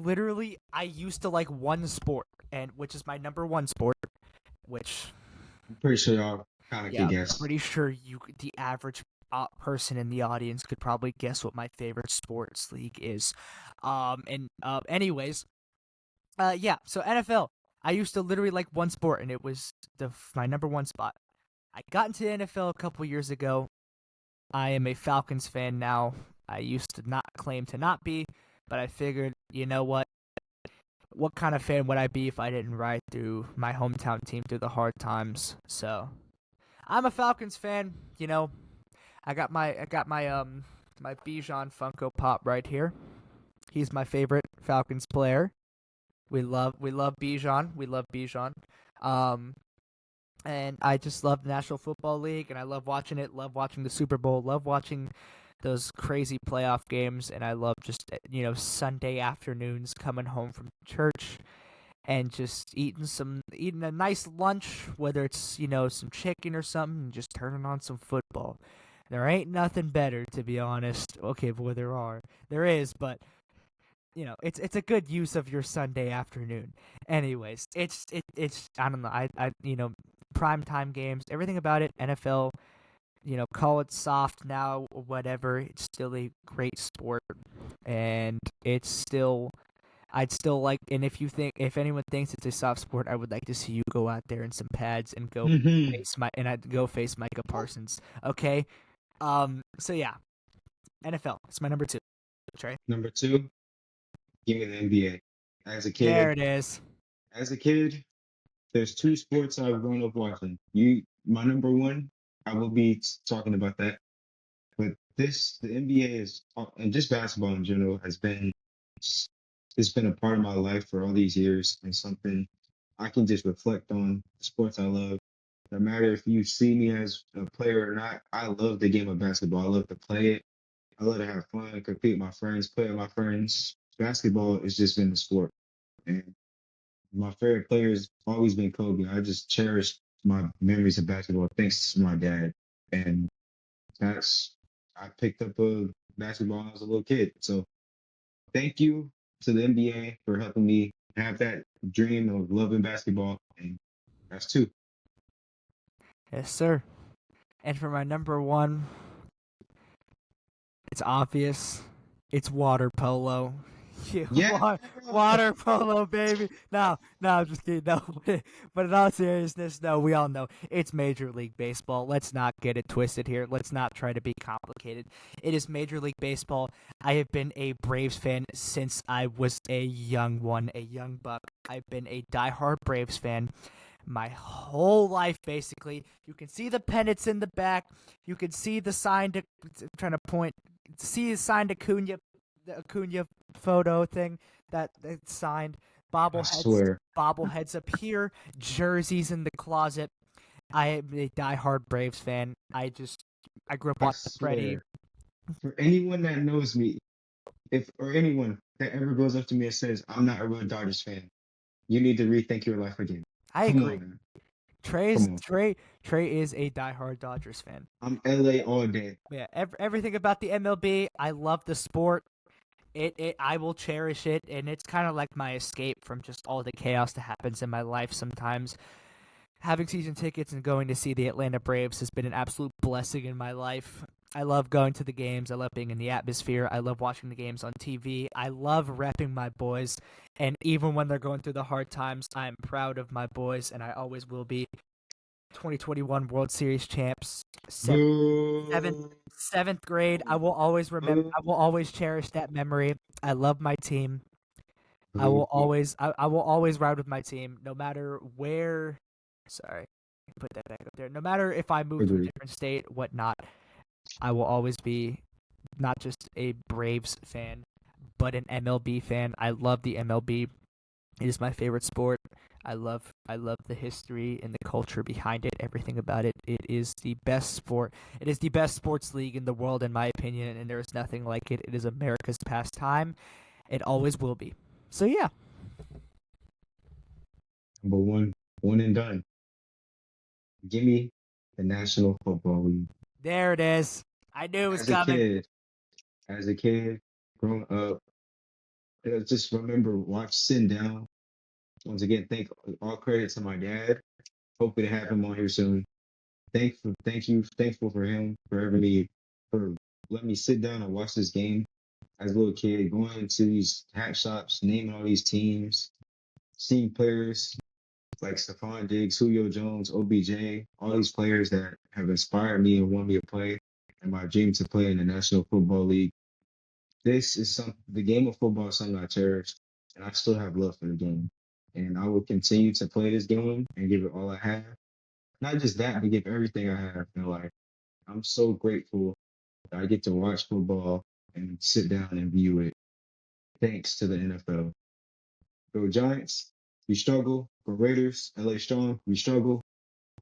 used to like one sport, and which is my number one sport, which, I'm pretty sure y'all kind of yeah, can I'm guess. pretty sure the average person in the audience could probably guess what my favorite sports league is. Anyways, yeah, so NFL. I used to literally like one sport, and it was my number one spot. I got into the NFL a couple years ago. I am a Falcons fan now. I used to not claim to not be, but I figured, you know what? What kind of fan would I be if I didn't ride through my hometown team through the hard times? So I'm a Falcons fan. You know, I got my Bijan Funko Pop right here. He's my favorite Falcons player. We love Bijan. We love Bijan. Um, and I just love the National Football League, and I love watching it. Love watching the Super Bowl. Love watching those crazy playoff games, and I love just Sunday afternoons coming home from church and just eating a nice lunch, whether it's some chicken or something, and just turning on some football. There ain't nothing better, to be honest. Okay, boy, there is, but it's a good use of your Sunday afternoon. Anyways, it's I don't know, I prime time games, everything about it, NFL. Call it soft now or whatever. It's still a great sport, and it's still I'd still like, and if anyone thinks it's a soft sport, I would like to see you go out there in some pads and Hmm. I'd go face Micah Parsons. Okay. So yeah, NFL. It's my number two. Trey. Number two, give me the NBA. As a There kid, it is. as a kid, there's two sports I've grown up watching. My number one, I will be talking about that. But the NBA and just basketball in general it's been a part of my life for all these years and something I can just reflect on the sports I love. No matter if you see me as a player or not, I love the game of basketball. I love to play it. I love to have fun, compete with my friends, play with my friends. Basketball has just been the sport. And my favorite player has always been Kobe. I just cherish my memories of basketball thanks to my dad. And that's I picked up a basketball when I was a little kid. So thank you to the NBA for helping me have that dream of loving basketball. And that's two. Yes, sir. And for my number one, it's obvious. It's water polo. Yeah, Yeah. water polo, baby. No, no, I'm just kidding. No, but in all seriousness, no, we all know it's Major League Baseball. Let's not get it twisted here. Let's not try to be complicated. It is Major League Baseball. I have been a Braves fan since I was a young one, a young buck. I've been a diehard Braves fan my whole life, basically. You can see the pennants in the back. You can see the sign to trying to point. See the signed Acuna, the Acuna photo thing that it's signed. I Bobbleheads, swear. bobbleheads up here. Jerseys in the closet. I am a diehard Braves fan. I grew up I watching Freddie. swear. For anyone that knows me, if or anyone that ever goes up to me and says, I'm not a real Dodgers fan, you need to rethink your life again. I Come agree. on, man. Trey's Come on. Trey Trey is a diehard Dodgers fan. I'm LA all day. Yeah, everything about the MLB. I love the sport. I will cherish it, and it's kind of like my escape from just all the chaos that happens in my life sometimes. Having season tickets and going to see the Atlanta Braves has been an absolute blessing in my life. I love going to the games. I love being in the atmosphere. I love watching the games on TV. I love repping my boys, and even when they're going through the hard times, I'm proud of my boys, and I always will be. 2021 World Series champs, seventh Boo. seventh grade. I will always remember. Boo. I will always cherish that memory. I love my team. Boo. I will always ride with my team, no matter where. Sorry, put that back up there. No matter if I move to a Agreed. different state, whatnot, I will always be not just a Braves fan, but an MLB fan. I love the MLB. It is my favorite sport. I love the history and the culture behind it, everything about it. It is the best sport. It is the best sports league in the world in my opinion, and there is nothing like it. It is America's pastime. It always will be. So yeah. Number one and done. Give me the National Football League. There it is. I knew it was As a coming. kid, as a kid, growing up, I just remember sitting down. Once again, thank all credit to my dad. Hopefully to have him on here soon. Thankful for him for for letting me sit down and watch this game as a little kid, going to these hat shops, naming all these teams, seeing players like Stephon Diggs, Julio Jones, OBJ, all these players that have inspired me and want me to play, and my dream to play in the National Football League. The game of football is something I cherish, and I still have love for the game. And I will continue to play this game and give it all I have. Not just that, but give everything I have in life. I'm so grateful that I get to watch football and sit down and view it. Thanks to the NFL. Go Giants, we struggle. Go Raiders, LA Strong, we struggle.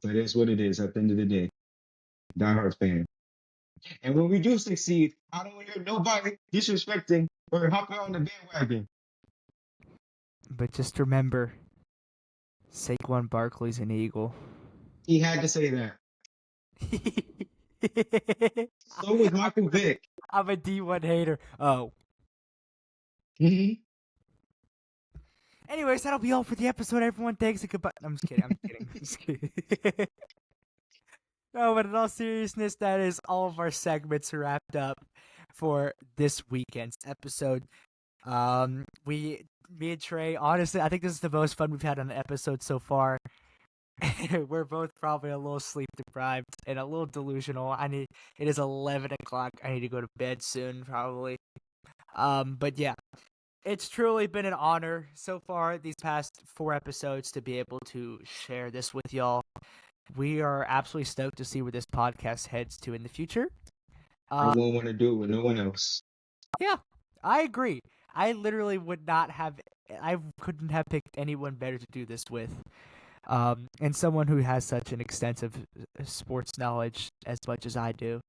But it's what it is at the end of the day. Diehard fan. And when we do succeed, I don't hear nobody disrespecting or hopping on the bandwagon. But just remember, Saquon Barkley's an Eagle. He had to say that. So was Michael Vick. I'm a D1 hater. Oh. Mhm. Anyways, that'll be all for the episode. Everyone, thanks and goodbye. I'm just kidding. I'm just kidding. No, but in all seriousness, that is all of our segments wrapped up for this weekend's episode. Me and Trey, honestly, I think this is the most fun we've had on an episode so far. We're both probably a little sleep deprived and a little delusional. It is 11 o'clock. I need to go to bed soon, probably. But yeah, it's truly been an honor so far these past 4 episodes to be able to share this with y'all. We are absolutely stoked to see where this podcast heads to in the future. I won't want to do it with no one else. Yeah, I agree. I literally I couldn't have picked anyone better to do this with. And someone who has such an extensive sports knowledge as much as I do.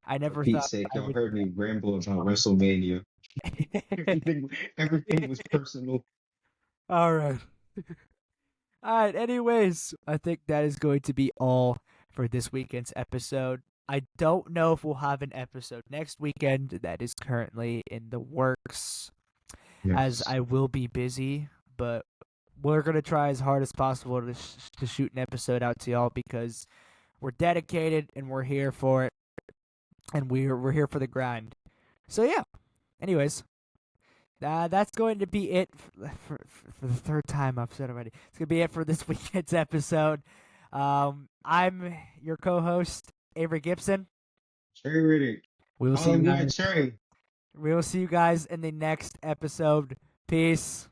I For never Pete's thought sake, I y'all would. heard me ramble about WrestleMania. Everything was personal. All right. All right. Anyways, I think that is going to be all for this weekend's episode. I don't know if we'll have an episode next weekend. That is currently in the works, as Yes. I will be busy. But we're gonna try as hard as possible to shoot an episode out to y'all because we're dedicated and we're here for it, and we're here for the grind. So yeah. Anyways, that's going to be it for the third time I've said already. It's going to be it for this weekend's episode. I'm your co-host, Avery Gibson. Trey Riddick. We will see All you guy guys. Trey. We will see you guys in the next episode. Peace.